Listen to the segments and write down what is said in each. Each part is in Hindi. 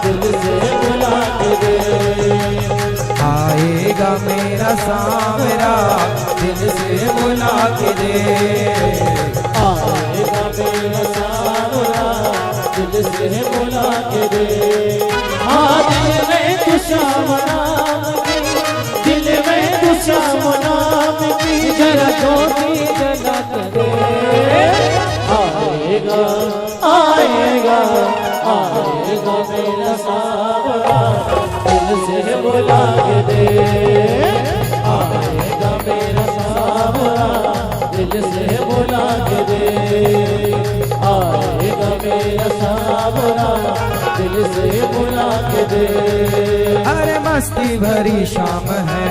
दिल से बुला के दे। आएगा मेरा सांवरा दिल से बुला के दे। आएगा मेरा सांवरा दिल से बुला के दे। हाँ दिल में तू श्याम नाम की, दिल में तू श्याम नाम की जरा ज्योति जला के दे। आएगा आएगा आएगा मेरा सांवरा दिल से बुला के दे। आएगा मेरा सांवरा दिल से बुला के दे। आएगा मेरा सांवरा दिल से बुला के दे। अरे मस्ती भरी शाम है,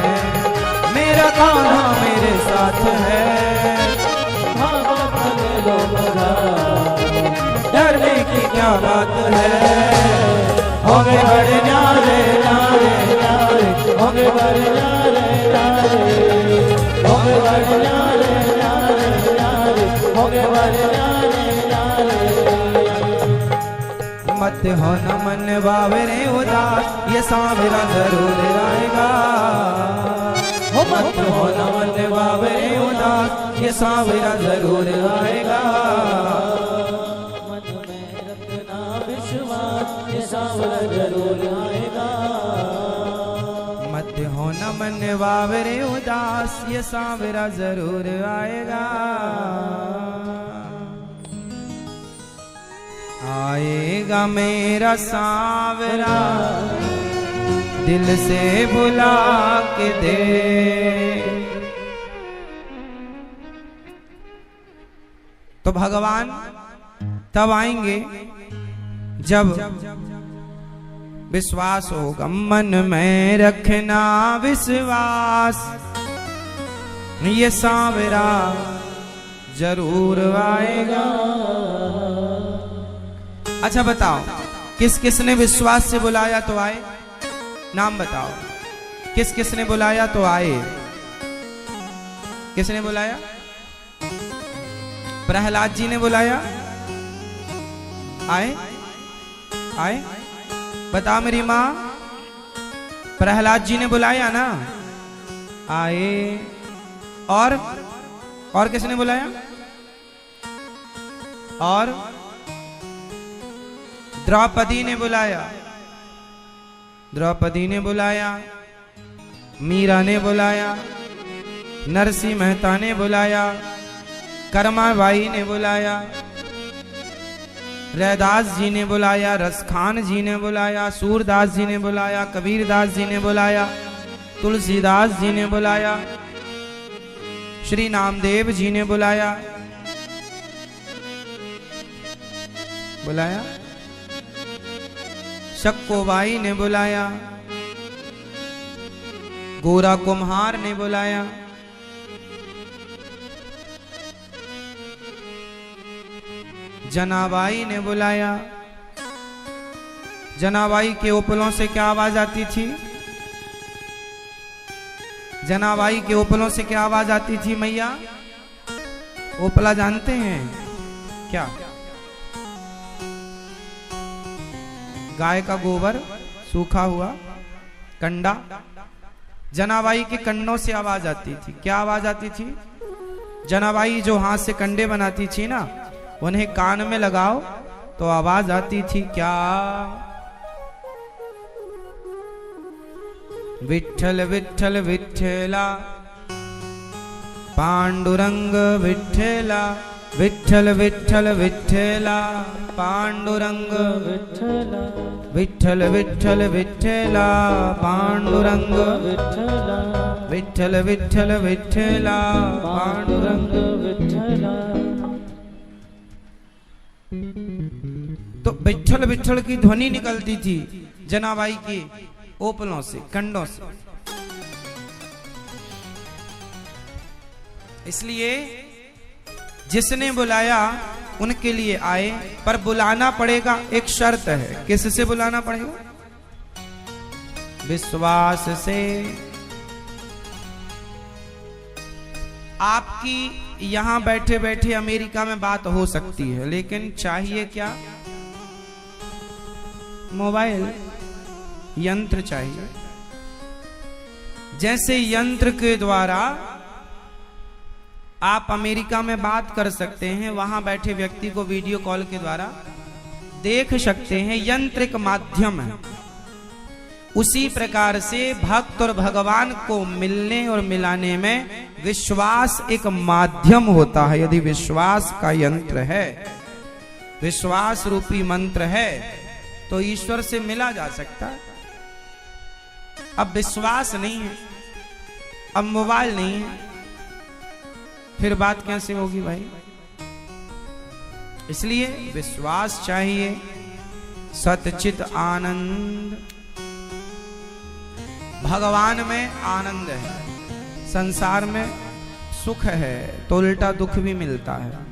मेरा कान्हा मेरे साथ है। भागो भले लो मजा, डरने की क्या बात है। होंगे बड़े न्यारे न्यारे न्यारे, होंगे बड़े न्यारे न्यारे, होंगे बड़े न्यारे न्यारे न्यारे, होंगे बड़े न्यारे न्यारे। मत हो न मन बावरे उदास, ये सांवरा जरूर आएगा। मत हो न मन बावरे उदास, ये सांवरा जरूर आएगा। मन में रखना विश्वास, ये सांवरा जरूर आएगा। मत हो न मन बावरे उदास, ये सांवरा जरूर आएगा। आएगा मेरा सांवरा दिल से बुला के दे। तो भगवान तब आएंगे जब विश्वास होगा। मन में रखना विश्वास, ये सांवरा जरूर आएगा। अच्छा बताओ, किस किसने विश्वास से बुलाया तो आए? नाम बताओ, किस किसने बुलाया तो आए? किसने बुलाया? प्रहलाद जी ने बुलाया, आए? आए? बता मेरी माँ, प्रहलाद जी ने बुलाया ना, आए। और किसने बुलाया? और द्रौपदी ने बुलाया, द्रौपदी ने बुलाया, मीरा ने बुलाया, नरसिंह मेहता ने बुलाया, कर्माबाई ने बुलाया, रैदास जी ने बुलाया, रसखान जी ने बुलाया, सूरदास जी ने बुलाया, कबीरदास जी ने बुलाया, तुलसीदास जी ने बुलाया, श्री नामदेव जी ने बुलाया। बुलाया, शक्कोबाई ने बुलाया, गोरा कुम्हार ने बुलाया, जनाबाई ने बुलाया। जनाबाई के उपलों से क्या आवाज आती थी? जनाबाई के उपलों से क्या आवाज आती थी मैया? उपला जानते हैं क्या? गाय का गोबर, सूखा हुआ कंडा। जनाबाई के कंडों से आवाज आती थी। क्या आवाज आती थी? जनाबाई जो हाथ से कंडे बनाती थी ना, उन्हें कान में लगाओ तो आवाज आती थी क्या? विठ्ठल विठ्ठल विठ्ठला, पांडुरंग विठ्ठला, विठ्ठल विठ्ठल विठ्ठला, पांडुरंग विठ्ठला, विठ्ठल विठ्ठल विठ्ठला, पांडुरंग विठ्ठला, विठ्ठल विठ्ठल विठ्ठला, पांडुरंग विठ्ठला। तो विठ्ठल विठ्ठल की ध्वनि निकलती थी जनाबाई की ओपलों से, कंडों से। इसलिए जिसने बुलाया उनके लिए आए, पर बुलाना पड़ेगा, एक शर्त है। किससे बुलाना पड़ेगा? विश्वास से। आपकी यहां बैठे बैठे अमेरिका में बात हो सकती है, लेकिन चाहिए क्या? मोबाइल यंत्र चाहिए। जैसे यंत्र के द्वारा आप अमेरिका में बात कर सकते हैं, वहां बैठे व्यक्ति को वीडियो कॉल के द्वारा देख सकते हैं, यंत्र एक माध्यम है। उसी प्रकार से भक्त और भगवान को मिलने और मिलाने में विश्वास एक माध्यम होता है। यदि विश्वास का यंत्र है, विश्वास रूपी मंत्र है, तो ईश्वर से मिला जा सकता है। अब विश्वास नहीं है, अब मोबाइल नहीं है, फिर बात कैसे होगी भाई? इसलिए विश्वास चाहिए। सतचित आनंद, भगवान में आनंद है, संसार में सुख है तो उल्टा दुख भी मिलता है।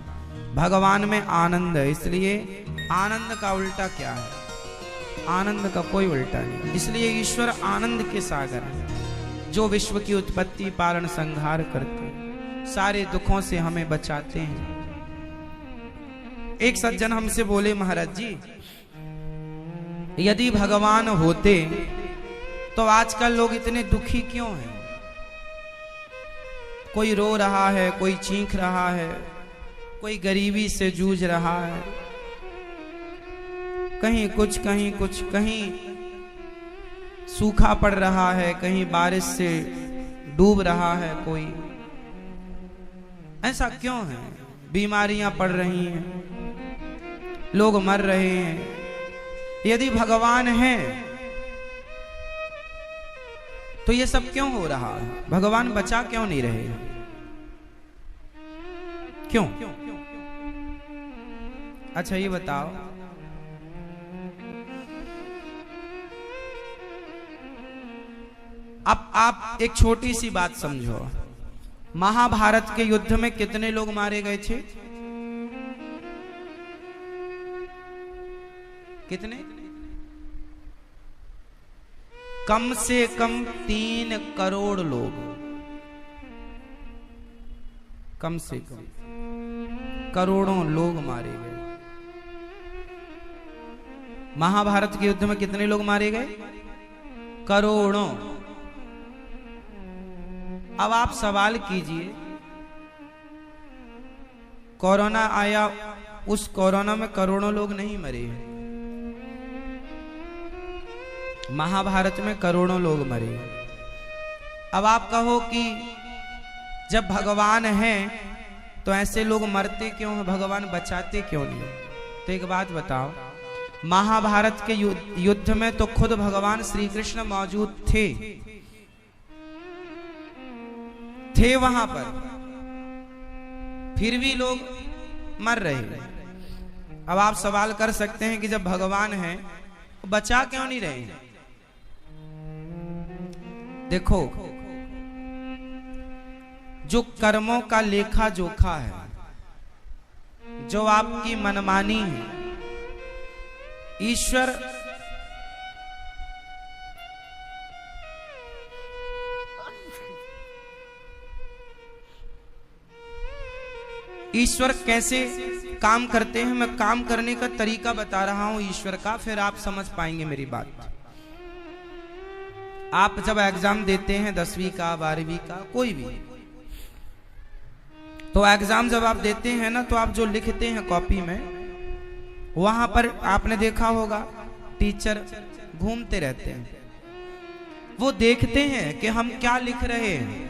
भगवान में आनंद है, इसलिए आनंद का उल्टा क्या है? आनंद का कोई उल्टा नहीं। इसलिए ईश्वर आनंद के सागर हैं, जो विश्व की उत्पत्ति पालन संहार करते हैं, सारे दुखों से हमें बचाते हैं। एक सज्जन हमसे बोले, महाराज जी यदि भगवान होते तो आजकल लोग इतने दुखी क्यों हैं? कोई रो रहा है, कोई चीख रहा है, कोई गरीबी से जूझ रहा है, कहीं कुछ कहीं कुछ, कहीं सूखा पड़ रहा है, कहीं बारिश से डूब रहा है कोई। ऐसा क्यों है? बीमारियां पड़ रही हैं, लोग मर रहे हैं। यदि भगवान है तो ये सब क्यों हो रहा है? भगवान बचा क्यों नहीं रहे? क्यों? अच्छा ये बताओ, अब आप एक छोटी सी बात समझो। महाभारत के युद्ध में कितने लोग मारे गए थे? कितने? कम से कम 3 करोड़ लोग, कम से कम करोड़ों लोग मारे गए। महाभारत के युद्ध में कितने लोग मारे गए? करोड़ों। अब आप सवाल कीजिए, कोरोना आया, उस कोरोना में करोड़ों लोग नहीं मरे हैं। महाभारत में करोड़ों लोग मरे। अब आप कहो कि जब भगवान है तो ऐसे लोग मरते क्यों हैं, भगवान बचाते क्यों नहीं? तो एक बात बताओ, महाभारत के युद्ध में तो खुद भगवान श्री कृष्ण मौजूद थे वहां पर, फिर भी लोग मर रहे हैं। अब आप सवाल कर सकते हैं कि जब भगवान है तो बचा क्यों नहीं रहे हैं? देखो, जो कर्मों का लेखा जोखा है, जो आपकी मनमानी है, ईश्वर कैसे काम करते हैं, मैं काम करने का तरीका बता रहा हूं ईश्वर का, फिर आप समझ पाएंगे मेरी बात। आप जब एग्जाम देते हैं 10वीं का, 12वीं का, कोई भी, तो एग्जाम जब आप देते हैं ना, तो आप जो लिखते हैं कॉपी में, वहां पर आपने देखा होगा टीचर घूमते रहते हैं, वो देखते हैं कि हम क्या लिख रहे हैं,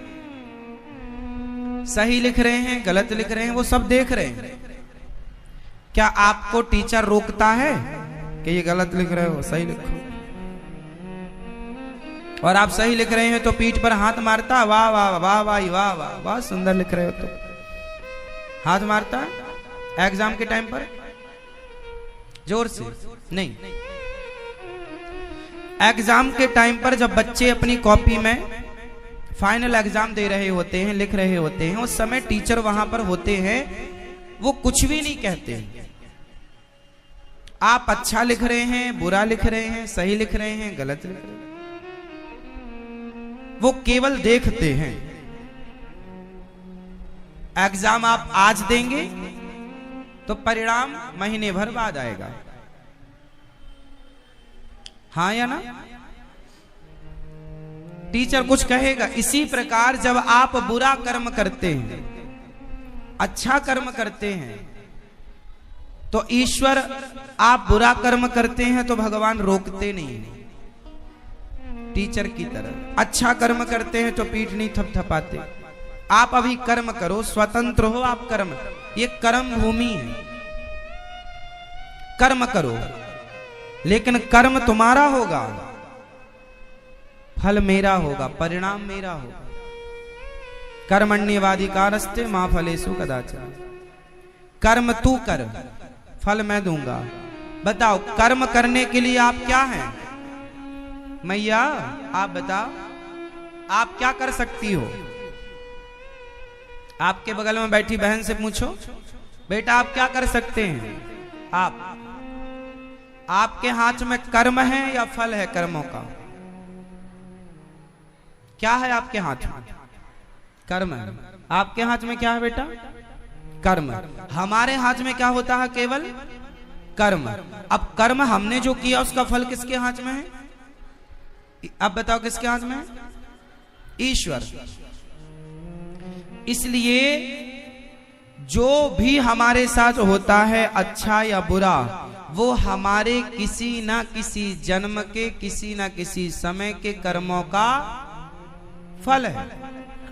सही लिख रहे हैं, गलत लिख रहे हैं, वो सब देख रहे हैं। क्या आपको टीचर रोकता है कि ये गलत लिख रहे हो, सही लिखो? और आप सही लिख रहे हैं तो पीठ पर हाथ मारता, वाह वाह वाह वाह वाह वाह, बहुत सुंदर लिख रहे हो, तो हाथ मारता एग्जाम के टाइम पर जोर से नहीं। एग्जाम के टाइम पर जब बच्चे अपनी कॉपी में फाइनल एग्जाम दे रहे होते हैं, लिख रहे होते हैं, उस समय टीचर वहां पर होते हैं, वो कुछ भी नहीं कहते। आप अच्छा लिख रहे हैं, बुरा लिख रहे हैं, सही लिख रहे हैं, गलत लिख रहे हैं, वो केवल देखते हैं। एग्जाम आप आज देंगे तो परिणाम महीने भर बाद आएगा। हाँ या ना? टीचर कुछ कहेगा। इसी प्रकार जब आप बुरा कर्म करते हैं, अच्छा कर्म करते हैं, तो ईश्वर, आप बुरा कर्म करते हैं तो भगवान रोकते नहीं है, टीचर की तरह। अच्छा कर्म करते हैं तो पीठ नहीं थपथपाते। आप अभी कर्म करो, स्वतंत्र हो आप कर्म, ये कर्म भूमि है, कर्म करो, लेकिन कर्म तुम्हारा होगा, फल मेरा होगा, परिणाम मेरा होगा। कर्मण्येवाधिकारस्ते मा फलेषु कदाचन। कर्म तू कर, फल मैं दूंगा। बताओ कर्म करने के लिए आप क्या हैं? मैया आप बताओ, आप क्या कर सकती हो? आपके बगल में बैठी बहन से पूछो, बेटा आप क्या कर सकते हैं? आपके हाथ में कर्म है या फल है कर्मों का? क्या है आपके हाथ में? कर्म है। आपके हाथ में क्या है बेटा? कर्म। हमारे हाथ में क्या होता है? केवल कर्म। अब कर्म हमने जो किया उसका फल किसके हाथ में है? अब बताओ किसके हाथ में है? ईश्वर। इसलिए जो भी हमारे साथ होता है, अच्छा या बुरा, वो हमारे किसी ना किसी जन्म के, किसी ना किसी समय के कर्मों का फल है।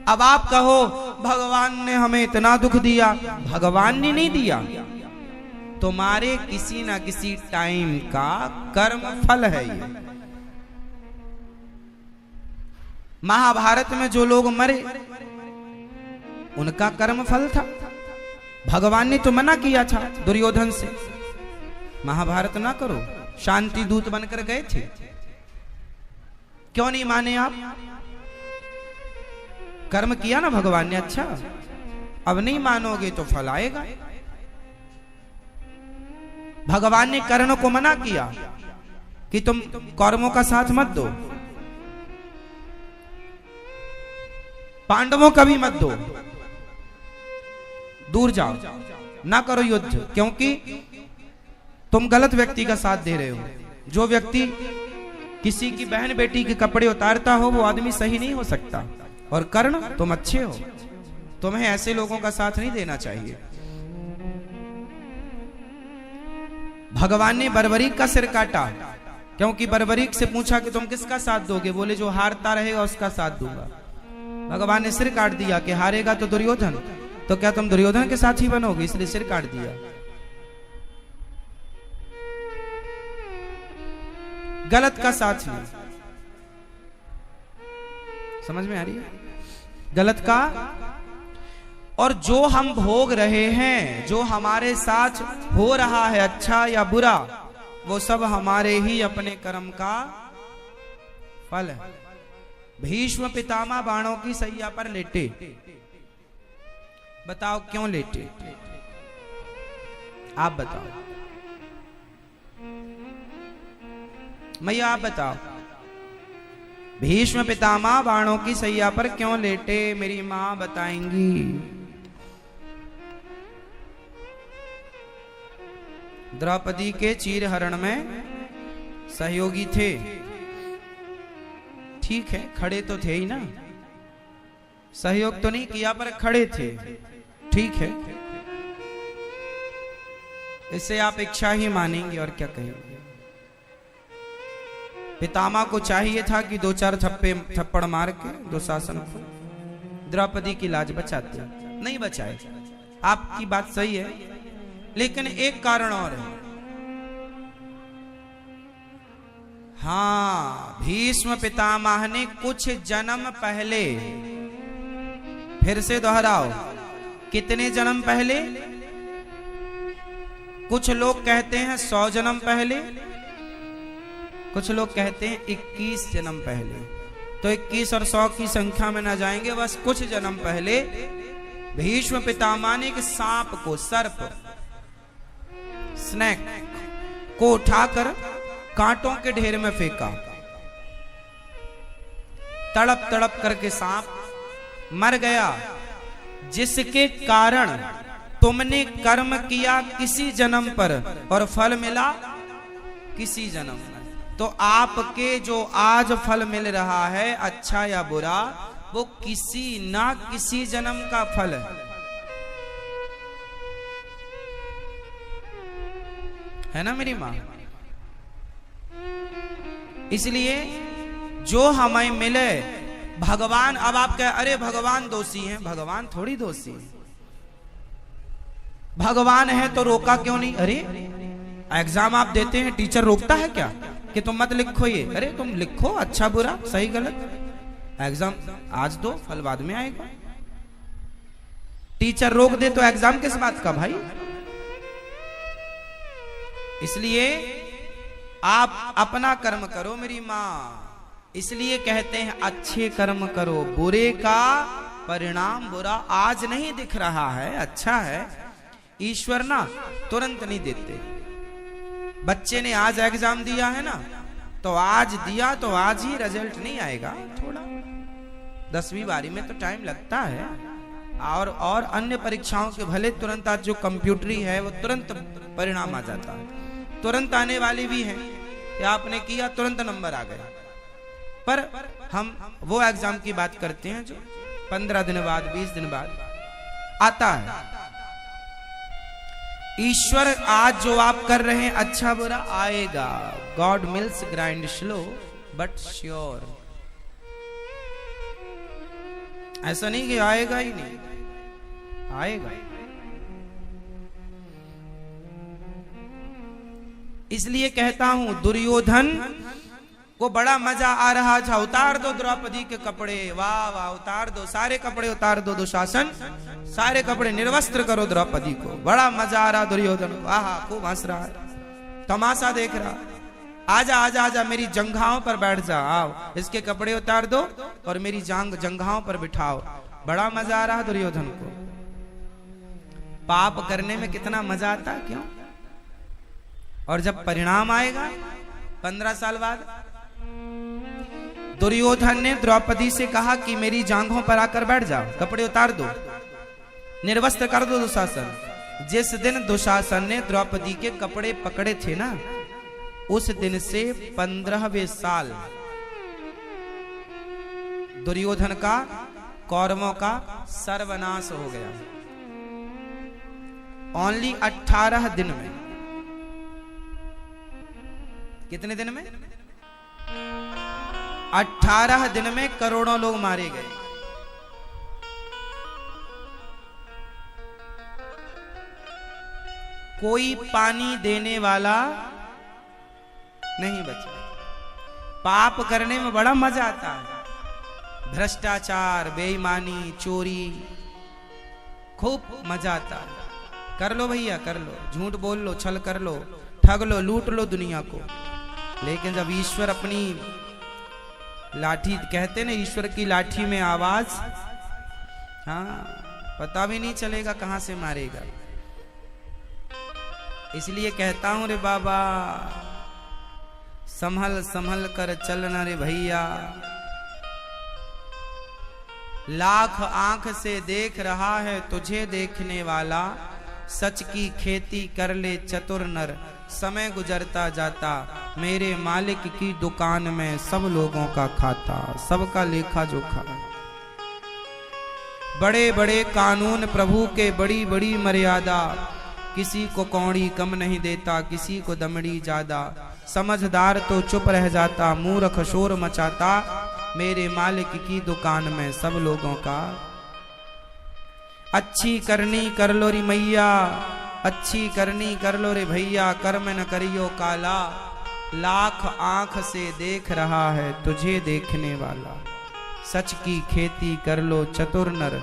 अब आप कहो भगवान ने हमें इतना दुख दिया, भगवान ने नहीं दिया, तुम्हारे किसी ना किसी टाइम का कर्म फल है ये। महाभारत में जो लोग मरे उनका कर्म फल था। भगवान ने तो मना किया था दुर्योधन से, महाभारत ना करो, शांति दूत बनकर गए थे। क्यों नहीं माने आप? कर्म किया ना भगवान ने, अच्छा अब नहीं मानोगे तो फल आएगा। भगवान ने कर्ण को मना किया कि तुम कौरवों का साथ मत दो, पांडवों का भी मत दो, दूर जाओ, ना करो युद्ध, क्योंकि तुम गलत व्यक्ति का साथ दे रहे हो। जो व्यक्ति किसी की बहन बेटी के कपड़े उतारता हो वो आदमी सही नहीं हो सकता। और कर्ण तुम अच्छे हो, तुम्हें ऐसे लोगों का साथ नहीं देना चाहिए। भगवान ने बर्बरीक का सिर काटा, क्योंकि बर्बरीक से पूछा कि तुम किसका साथ दोगे? बोले जो हारता रहेगा उसका साथ दूंगा। भगवान ने सिर काट दिया कि हारेगा तो दुर्योधन, तो क्या तुम दुर्योधन के साथ ही बनोगे? इसलिए सिर काट दिया। गलत का साथ ही, समझ में आ रही है? गलत का। और जो हम भोग रहे हैं, जो हमारे साथ हो रहा है, अच्छा या बुरा, वो सब हमारे ही अपने कर्म का फल है। भीष्म पितामह बाणों की सैया पर लेटे, बताओ क्यों लेटे? आप बताओ मैया, आप बताओ। भीष्म पितामह बाणों की सैया पर क्यों लेटे? मेरी मां बताएंगी। द्रौपदी के चीरहरण में सहयोगी थे, ठीक है, खड़े तो थे ही ना, सहयोग तो नहीं किया पर खड़े थे, ठीक है, इससे आप इच्छा ही मानेंगे और क्या कहेंगे। पितामह को चाहिए था कि 2-4 थप्पड़ मार के दुशासन को द्रौपदी की लाज बचाते, नहीं बचाए। आपकी बात सही है, लेकिन एक कारण और है। हाँ, भीष्म पितामह ने कुछ जन्म पहले, फिर से दोहराओ, कितने जन्म पहले? कुछ लोग कहते हैं 100 जन्म पहले, कुछ लोग कहते हैं 21 जन्म पहले। तो 21 और 100 की संख्या में ना जाएंगे, बस कुछ जन्म पहले भीष्म पितामह ने एक सांप को, सर्प, स्नेक को उठाकर कांटों के ढेर में फेंका। तड़प तड़प करके सांप मर गया, जिसके कारण तुमने कर्म किया किसी जन्म पर और फल मिला किसी जन्म में। तो आपके जो आज फल मिल रहा है अच्छा या बुरा, वो किसी ना किसी जन्म का फल है ना मेरी मां। इसलिए जो हमें मिले भगवान, अब आप कहे अरे भगवान दोषी हैं, भगवान थोड़ी दोषी है। भगवान है तो रोका क्यों नहीं? अरे एग्जाम आप देते हैं, टीचर रोकता है क्या कि तुम मत लिखो ये? अरे तुम लिखो अच्छा बुरा सही गलत, एग्जाम आज दो फल बाद में आएगा। टीचर रोक दे तो एग्जाम किस बात का भाई? इसलिए आप अपना कर्म करो मेरी मां। इसलिए कहते हैं अच्छे कर्म करो, बुरे का परिणाम बुरा आज नहीं दिख रहा है, अच्छा है। ईश्वर ना तुरंत नहीं देते। बच्चे ने आज एग्जाम दिया है ना, तो आज दिया तो आज ही रिजल्ट नहीं आएगा, थोड़ा 10वीं बारी में तो टाइम लगता है। और अन्य परीक्षाओं के भले तुरंत, आज जो कंप्यूटरी है वो तुरंत परिणाम आ जाता है, तुरंत आने वाली भी है कि आपने किया तुरंत नंबर आ गया। पर हम वो एग्जाम की बात करते हैं जो 15 दिन बाद 20 दिन बाद आता है। ईश्वर आज जो आप कर रहे हैं अच्छा बुरा आएगा। God mills grind slow but sure. ऐसा नहीं कि आएगा ही नहीं, आएगा। इसलिए कहता हूं दुर्योधन को बड़ा मजा आ रहा था, उतार दो द्रौपदी के कपड़े, वाह वाह उतार दो, सारे कपड़े उतार दो, दुशासन सारे कपड़े निर्वस्त्र करो द्रौपदी को। बड़ा मजा आ रहा दुर्योधन को, आहा खूब हंस रहा है, तमाशा देख रहा। आजा आजा आजा मेरी जंघाओं पर बैठ जा, आओ इसके कपड़े उतार दो और मेरी जंघाओं पर बिठाओ। बड़ा मजा आ रहा दुर्योधन को। पाप करने में कितना मजा आता, क्यों? और जब परिणाम आएगा 15 साल बाद, दुर्योधन ने द्रौपदी से कहा कि मेरी जांघों पर आकर बैठ जाओ, कपड़े उतार दो, निर्वस्त्र कर दो दुशासन। जिस दिन दुशासन ने द्रौपदी के कपड़े पकड़े थे ना, उस दिन से 15वें साल दुर्योधन का, कौरवों का सर्वनाश हो गया। ओनली 18 दिन में। कितने दिन में? 18 दिन में करोड़ों लोग मारे गए। कोई पानी देने वाला नहीं बचा। पाप करने में बड़ा मजा आता है, भ्रष्टाचार, बेईमानी, चोरी, खूब मजा आता है। कर लो भैया कर लो, झूठ बोल लो, छल कर लो, ठग लो, लूट लो दुनिया को। लेकिन जब ईश्वर अपनी लाठी, कहते ना ईश्वर की लाठी में आवाज, हाँ पता भी नहीं चलेगा कहां से मारेगा। इसलिए कहता हूं रे बाबा, संभल संभल कर चलना रे भैया। लाख आंख से देख रहा है तुझे देखने वाला, सच की खेती कर ले चतुर नर, समय गुजरता जाता मेरे मालिक की दुकान में सब लोगों का खाता, सबका लेखा जोखा। बड़े बड़े कानून प्रभु के, बड़ी बड़ी मर्यादा, किसी को कौड़ी कम नहीं देता, किसी को दमड़ी ज्यादा। समझदार तो चुप रह जाता, मूर्ख शोर मचाता, मेरे मालिक की दुकान में सब लोगों का। अच्छी करनी कर लो रे मैया, अच्छी करनी कर लो रे भैया, कर्म न करियो काला। लाख आंख से देख रहा है तुझे देखने वाला, सच की खेती कर लो चतुर नर,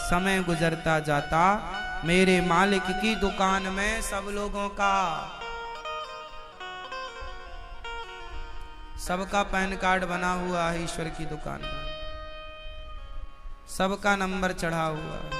समय गुजरता जाता मेरे मालिक की दुकान में सब लोगों का। सबका पैन कार्ड बना हुआ है ईश्वर की दुकान में, सबका नंबर चढ़ा हुआ है।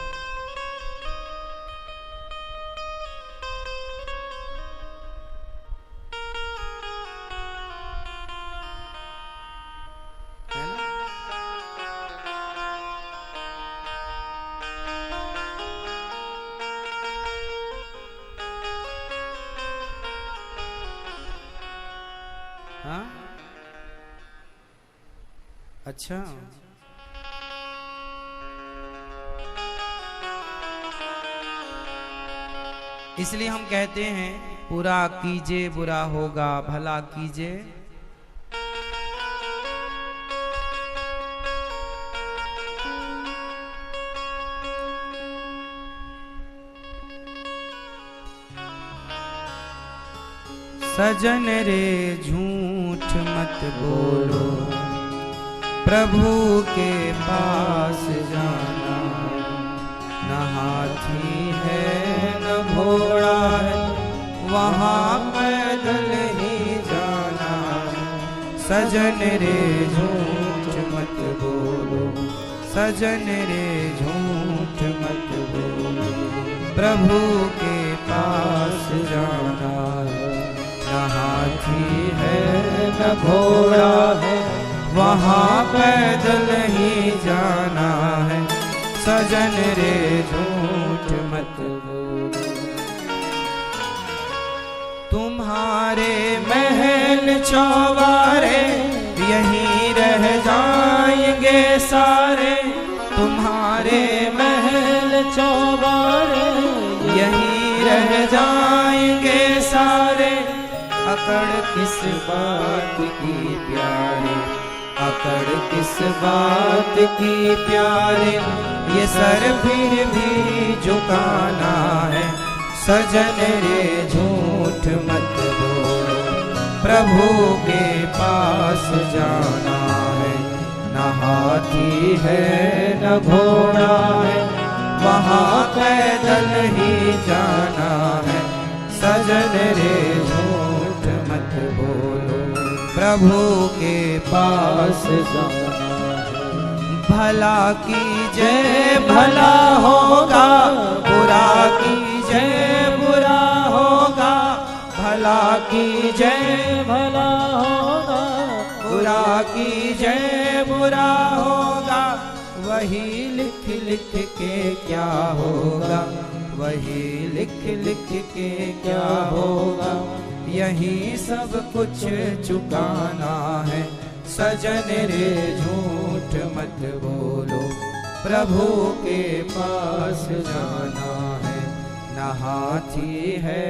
हाँ अच्छा, इसलिए हम कहते हैं बुरा कीजिए बुरा होगा, भला कीजिए सजन रे झूठ मत बोलो, प्रभु के पास जाना, न हाथी है न घोड़ा है, वहाँ पैदल ही जाना। सजन रे झूठ मत बोलो, सजन रे झूठ मत बोलो, प्रभु के पास जाना है, न हाथी है न घोड़ा है, वहाँ पैदल ही जाना है। सजन रे झूठ मत बोलो, तुम्हारे महल चौबारे यहीं रह जाएंगे सारे, तुम्हारे महल चौबारे यहीं रह जाएंगे सारे। अकड़ किस बात की प्यारे, अकड़ किस बात की प्यारे, ये सर फिर भी झुकाना है। सजन रे झूठ मत बोलो, प्रभु के पास जाना है, न हाथी है न घोड़ा है, वहाँ पैदल ही जाना है। सजन रे झूठ मत बोलो, प्रभु के पास जाना है। भला कीजिए भला होगा, बुरा कीजिए बुरा होगा, भला कीजिए भला होगा, बुरा कीजिए बुरा होगा। वही लिख लिख के क्या होगा, वही लिख लिख के क्या होगा, यही सब कुछ चुकाना है। सजन रे झूठ मत बोलो, प्रभु के पास जाना है, न हाथी है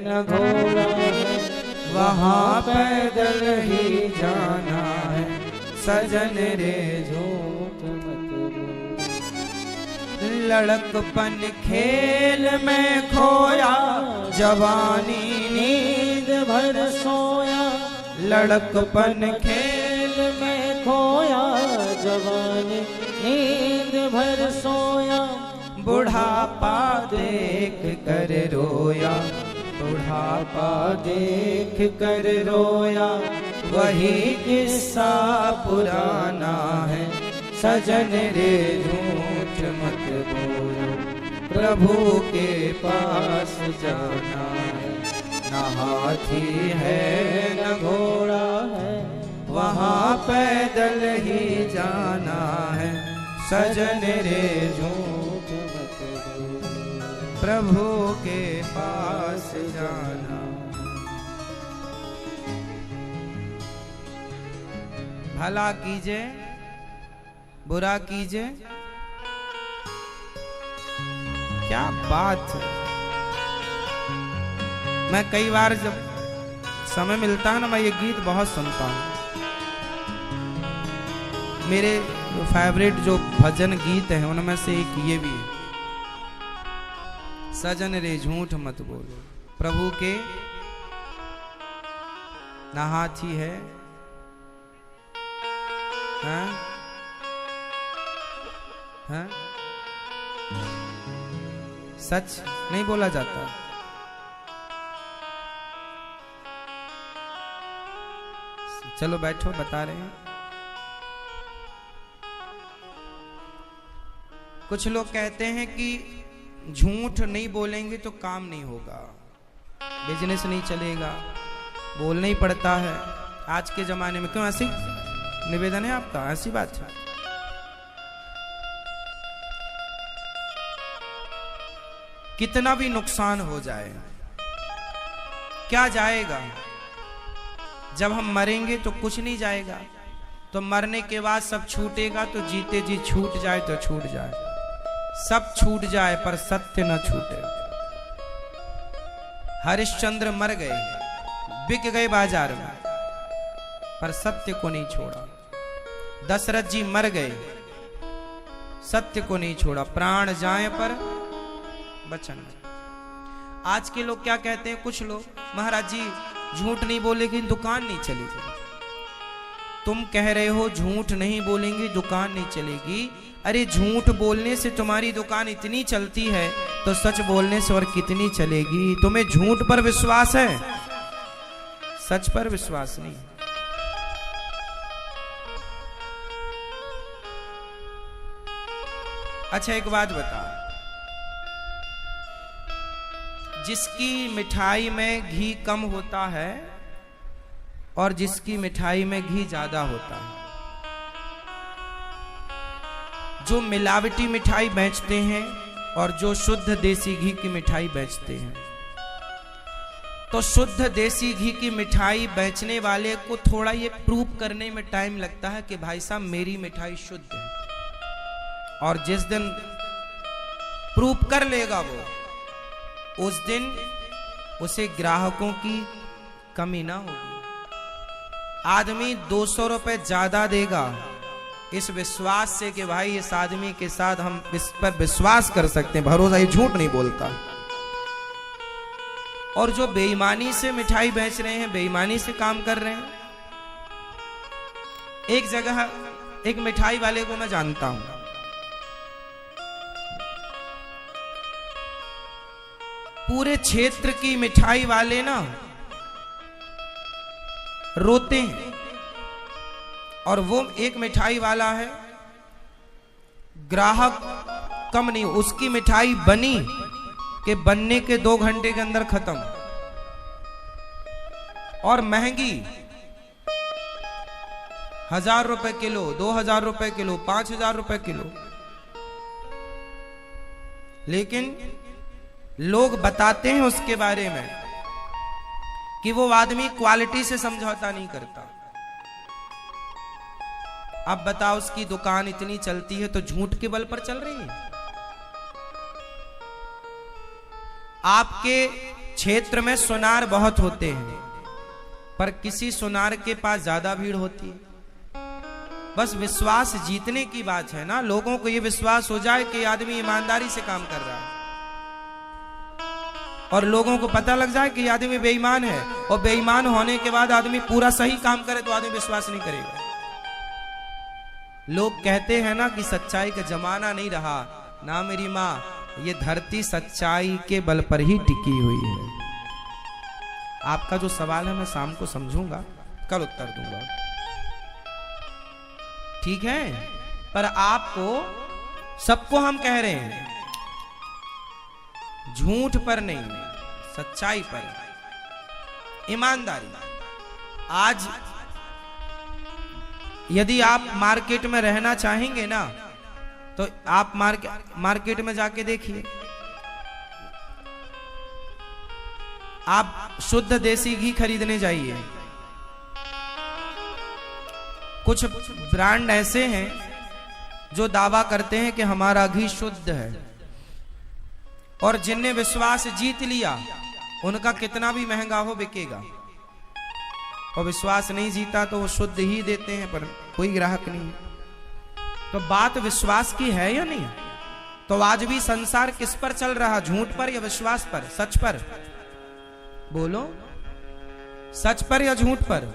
न घोड़ा है, वहाँ पैदल ही जाना है। सजन रे झूठ मत बोलो, लड़कपन खेल में खोया, जवानी नींद भर सोया। लड़कपन खेल में खोया, जवानी नींद भर सोया। बुढ़ापा देख कर रोया, बुढ़ापा देख कर रोया, वही किस्सा पुराना है। सजन रे झूठ मत बोलो, प्रभु के पास जाना है, न हाथी है न घोड़ा है, वहाँ पैदल ही जाना है। सजन रे झूठ मत बोलो, प्रभु के पास जाना। भला कीजिए बुरा कीजिए, क्या बात है। मैं कई बार जब समय मिलता है ना, मैं ये गीत बहुत सुनता हूँ। मेरे फेवरेट जो भजन गीत हैं उनमें से एक ये भी है, सजन रे झूठ मत बोलो, प्रभु के ना हाथी है, हाँ? हाँ? सच नहीं बोला जाता। चलो बैठो, बता रहे हैं। कुछ लोग कहते हैं कि झूठ नहीं बोलेंगे तो काम नहीं होगा, बिजनेस नहीं चलेगा, बोलना ही पड़ता है आज के जमाने में। क्यों? ऐसी निवेदन है आपका? ऐसी बात है? कितना भी नुकसान हो जाए, क्या जाएगा? जब हम मरेंगे तो कुछ नहीं जाएगा, तो मरने के बाद सब छूटेगा, तो जीते जी छूट जाए तो छूट जाए, सब छूट जाए पर सत्य न छूटे। हरिश्चंद्र मर गए, बिक गए बाजार में, पर सत्य को नहीं छोड़ा। दशरथ जी मर गए, सत्य को नहीं छोड़ा। प्राण जाए पर वचन। आज के लोग क्या कहते हैं, कुछ लोग, महाराज जी झूठ नहीं बोलेगी दुकान नहीं चलेगी। तुम कह रहे हो झूठ नहीं बोलेंगे दुकान नहीं चलेगी, अरे झूठ बोलने से तुम्हारी दुकान इतनी चलती है तो सच बोलने से और कितनी चलेगी। तुम्हें झूठ पर विश्वास है, सच पर विश्वास नहीं। अच्छा एक बात बता, जिसकी मिठाई में घी कम होता है और जिसकी मिठाई में घी ज्यादा होता है, जो मिलावटी मिठाई बेचते हैं और जो शुद्ध देसी घी की मिठाई बेचते हैं, तो शुद्ध देसी घी की मिठाई बेचने वाले को थोड़ा ये प्रूव करने में टाइम लगता है कि भाई साहब मेरी मिठाई शुद्ध है, और जिस दिन प्रूव कर लेगा वो, उस दिन उसे ग्राहकों की कमी ना होगी। आदमी 200 रुपए ज्यादा देगा इस विश्वास से कि भाई इस आदमी के साथ हम इस पर विश्वास कर सकते हैं, भरोसा, ये झूठ नहीं बोलता। और जो बेईमानी से मिठाई बेच रहे हैं, बेईमानी से काम कर रहे हैं। एक जगह एक मिठाई वाले को मैं जानता हूं, पूरे क्षेत्र की मिठाई वाले ना रोते हैं, और वो एक मिठाई वाला है, ग्राहक कम नहीं, उसकी मिठाई बनी कि बनने के 2 घंटे के अंदर खत्म, और महंगी 1000 रुपए किलो, 2000 रुपए किलो, 5000 रुपए किलो। लेकिन लोग बताते हैं उसके बारे में कि वो आदमी क्वालिटी से समझौता नहीं करता। अब बताओ, उसकी दुकान इतनी चलती है तो झूठ के बल पर चल रही है। आपके क्षेत्र में सुनार बहुत होते हैं, पर किसी सुनार के पास ज्यादा भीड़ होती है। बस विश्वास जीतने की बात है ना, लोगों को यह विश्वास हो जाए कि आदमी ईमानदारी से काम कर रहा है, और लोगों को पता लग जाए कि आदमी बेईमान है, और बेईमान होने के बाद आदमी पूरा सही काम करे तो आदमी विश्वास नहीं करेगा। लोग कहते हैं ना कि सच्चाई का जमाना नहीं रहा ना मेरी माँ, ये धरती सच्चाई के बल पर ही टिकी हुई है। आपका जो सवाल है मैं शाम को समझूंगा, कल उत्तर दूंगा, ठीक है? पर आपको, सबको हम कह रहे हैं झूठ पर नहीं, सच्चाई पर, ईमानदारी। आज यदि आप मार्केट में रहना चाहेंगे ना, तो आप मार्केट में जाके देखिए, आप शुद्ध देसी घी खरीदने जाइए। कुछ ब्रांड ऐसे हैं जो दावा करते हैं कि हमारा घी शुद्ध है, और जिनने विश्वास जीत लिया उनका कितना भी महंगा हो बिकेगा, और विश्वास नहीं जीता तो वो शुद्ध ही देते हैं, पर कोई ग्राहक नहीं। तो बात विश्वास की है या नहीं? तो आज भी संसार किस पर चल रहा, झूठ पर या विश्वास पर, सच पर? बोलो, सच पर या झूठ पर?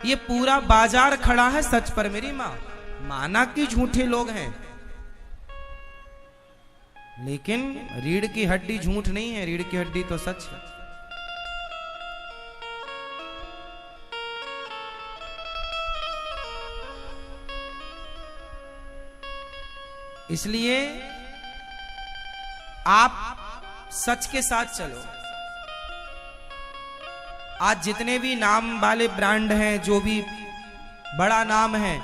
ये पूरा बाजार खड़ा है सच पर मेरी माँ, माना कि झूठे लोग हैं, लेकिन रीढ़ की हड्डी झूठ नहीं है, रीढ़ की हड्डी तो सच है। इसलिए आप सच के साथ चलो। आज जितने भी नाम वाले ब्रांड हैं, जो भी बड़ा नाम है,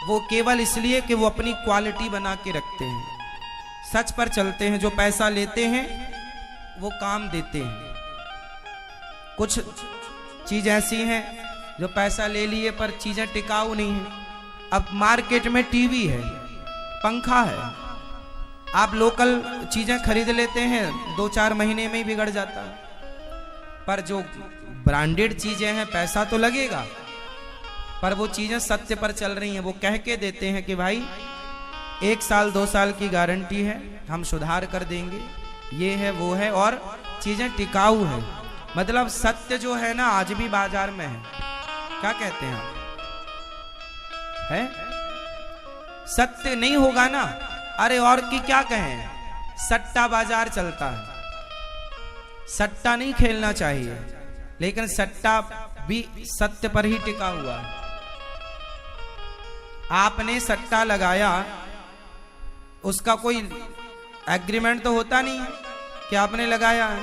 वो केवल इसलिए कि वो अपनी क्वालिटी बना के रखते हैं, सच पर चलते हैं। जो पैसा लेते हैं वो काम देते हैं। कुछ चीज ऐसी हैं जो पैसा ले लिए पर चीजें टिकाऊ नहीं है। अब मार्केट में टीवी है, पंखा है, आप लोकल चीजें खरीद लेते हैं, 2-4 महीने में ही बिगड़ जाता है। पर जो ब्रांडेड चीजें हैं पैसा तो लगेगा, पर वो चीजें सत्य पर चल रही हैं। वो कह के देते हैं कि भाई 1 साल 2 साल की गारंटी है, हम सुधार कर देंगे, ये है वो है, और चीजें टिकाऊ है। मतलब सत्य जो है ना आज भी बाजार में है। क्या कहते हैं आप? है सत्य नहीं होगा ना, अरे और की क्या कहें, सट्टा बाजार चलता है। सट्टा नहीं खेलना चाहिए, लेकिन सट्टा भी सत्य पर ही टिका हुआ है। आपने सट्टा लगाया, उसका कोई एग्रीमेंट तो होता नहीं है कि आपने लगाया है,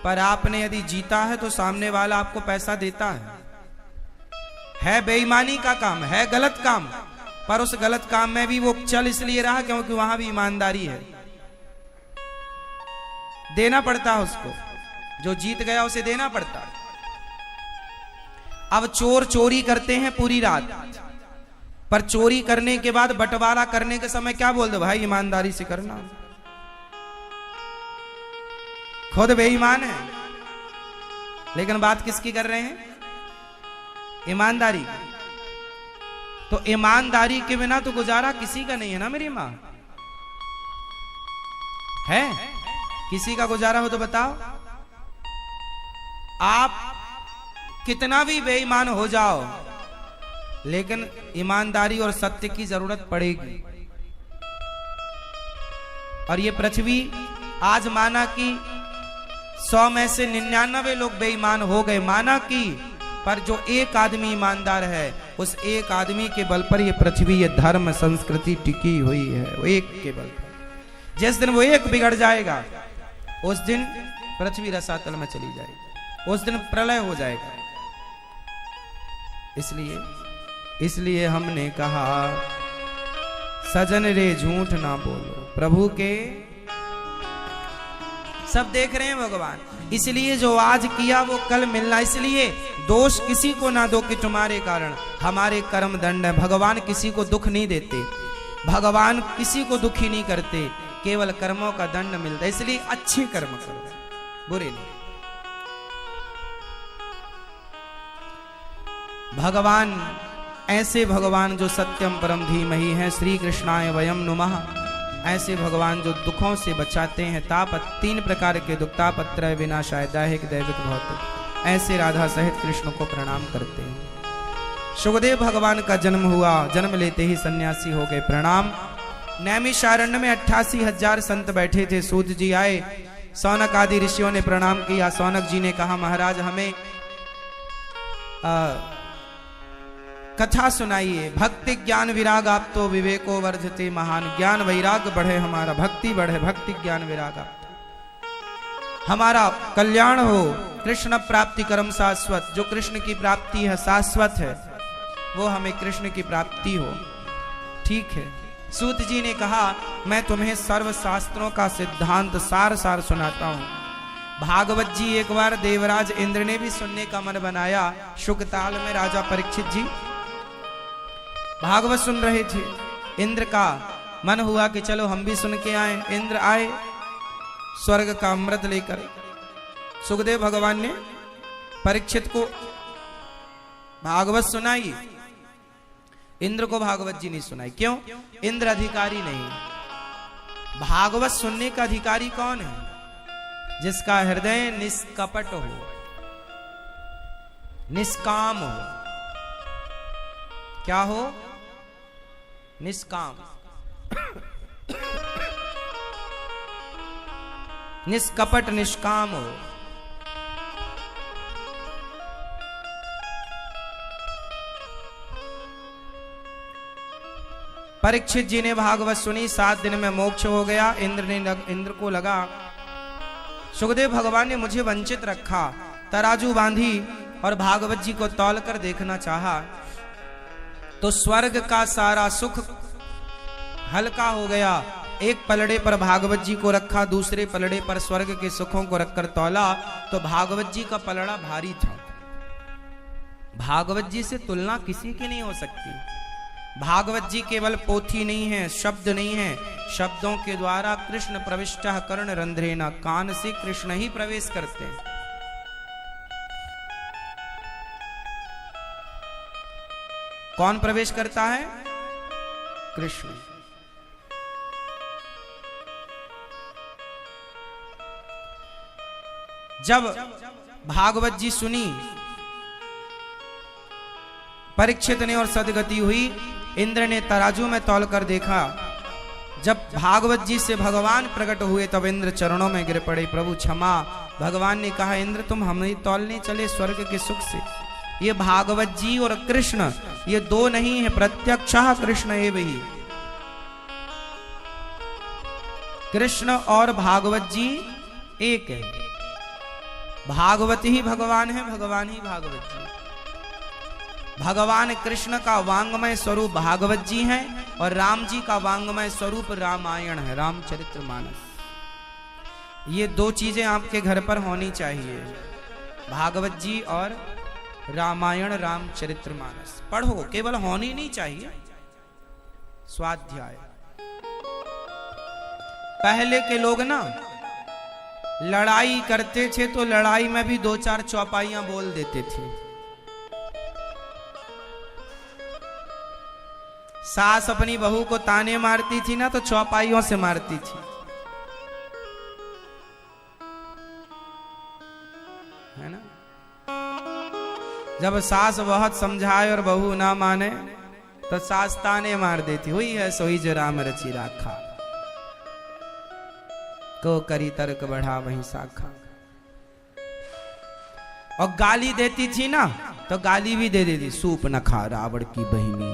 पर आपने यदि जीता है तो सामने वाला आपको पैसा देता है बेईमानी का काम, है गलत काम, पर उस गलत काम में भी वो चल इसलिए रहा क्योंकि वहां भी ईमानदारी है। देना पड़ता है उसको, जो जीत गया उसे देना पड़ता है। अब चोर चोरी करते हैं पूरी रात, पर चोरी करने के बाद बंटवारा करने के समय क्या बोल दो, भाई ईमानदारी से करना। खुद बेईमान है, लेकिन बात किसकी कर रहे हैं? ईमानदारी। तो ईमानदारी के बिना तो गुजारा किसी का नहीं है ना मेरी मां। है किसी का गुजारा हो तो बताओ। आप कितना भी बेईमान हो जाओ, लेकिन ईमानदारी और सत्य की जरूरत पड़ेगी। और ये पृथ्वी आज माना कि 100 में से 99 लोग बेईमान हो गए, माना कि, पर जो एक आदमी ईमानदार है, उस एक आदमी के बल पर ये पृथ्वी, ये धर्म संस्कृति टिकी हुई है। वो एक के बल पर। जिस दिन वो एक बिगड़ जाएगा, उस दिन पृथ्वी रसातल में चली जाएगी, उस दिन प्रलय हो जाएगा। इसलिए हमने कहा सजन रे झूठ ना बोलो। प्रभु के सब देख रहे हैं भगवान, इसलिए जो आज किया वो कल मिलना। इसलिए दोष किसी को ना दो कि तुम्हारे कारण हमारे कर्म दंड है। भगवान किसी को दुख नहीं देते, भगवान किसी को दुखी नहीं करते, केवल कर्मों का दंड मिलता है। इसलिए अच्छे कर्म करो, बुरे नहीं। भगवान ऐसे भगवान जो सत्यम परम धीमहि हैं, श्री कृष्णाय वयम नुमः। ऐसे भगवान जो दुखों से बचाते हैं, तापत 3 प्रकार के दुख, तापत्रय विनाशाय दैहिक दैविक भौतिक। ऐसे राधा सहित कृष्ण को प्रणाम करते हैं। सुखदेव भगवान का जन्म हुआ, जन्म लेते ही सन्यासी हो गए। प्रणाम। नैमिषारण्य में 88,000 संत बैठे थे। सूत जी आए, सौनक आदि ऋषियों ने प्रणाम किया। सौनक जी ने कहा महाराज हमें कथा सुनाइए। भक्ति ज्ञान विराग आप तो विवेको वर्धते महान। ज्ञान वैराग बढ़े हमारा, भक्ति बढ़े, भक्ति ज्ञान विराग आप हमारा कल्याण हो। कृष्ण प्राप्ति कर्म शाश्वत, जो कृष्ण की प्राप्ति है शाश्वत है, वो हमें कृष्ण की प्राप्ति हो। ठीक है। सूत जी ने कहा मैं तुम्हें सर्व शास्त्रों का सिद्धांत सार सार सुनाता हूं। भागवत जी एक बार देवराज इंद्र ने भी सुनने का मन बनाया। शुकताल में राजा परीक्षित जी भागवत सुन रहे थे। इंद्र का मन हुआ कि चलो हम भी सुन के आए। इंद्र आए स्वर्ग का अमृत लेकर। सुखदेव भगवान ने परीक्षित को भागवत सुनाई, इंद्र को भागवत जी नहीं सुनाई। क्यों? इंद्र अधिकारी नहीं। भागवत सुनने का अधिकारी कौन है? जिसका हृदय निष्कपट हो, निष्काम हो। क्या हो? निष्काम, निष्कपट, निष्काम हो। परीक्षित जी ने भागवत सुनी, 7 दिन में मोक्ष हो गया। इंद्र को लगा सुखदेव भगवान ने मुझे वंचित रखा। तराजू बांधी और भागवत जी को तौल कर देखना चाहा, तो स्वर्ग का सारा सुख हल्का हो गया। एक पलड़े पर भागवत जी को रखा, दूसरे पलड़े पर स्वर्ग के सुखों को रखकर तौला, तो भागवत जी का पलड़ा भारी था। भागवत जी से तुलना किसी की नहीं हो सकती। भागवत जी केवल पोथी नहीं है, शब्द नहीं है, शब्दों के द्वारा कृष्ण प्रविष्टः कर्ण रंध्रेण, कान से कृष्ण ही प्रवेश करते हैं। कौन प्रवेश करता है? कृष्ण। जब भागवत जी सुनी परीक्षित ने और सदगति हुई, इंद्र ने तराजू में तौल कर देखा। जब भागवत जी से भगवान प्रकट हुए तब इंद्र चरणों में गिर पड़े, प्रभु क्षमा। भगवान ने कहा, इंद्र तुम हमें तौलने चले स्वर्ग के सुख से। ये भागवत जी और कृष्ण ये दो नहीं है, प्रत्यक्षः कृष्ण एव ही। कृष्ण और भागवत जी एक है। भागवत ही भगवान है, भगवान ही भागवत जी। भगवान कृष्ण का वांगमय स्वरूप भागवत जी है और राम जी का वांगमय स्वरूप रामायण है, रामचरितमानस। ये दो चीजें आपके घर पर होनी चाहिए, भागवत जी और रामायण रामचरितमानस। पढ़ो, केवल होनी नहीं चाहिए, स्वाध्याय। पहले के लोग ना लड़ाई करते थे तो लड़ाई में भी 2-4 चौपाइयां बोल देते थे। सास अपनी बहू को ताने मारती थी ना तो चौपाइयों से मारती थी, है ना। जब सास बहुत समझाए और बहू ना माने तो सास ताने मार देती, हुई है सोई जो राम रची राखा, को करी तर्क बढ़ा वही साखा। और गाली देती थी ना तो गाली भी दे देती, सूप न खा रावण की बहिनी।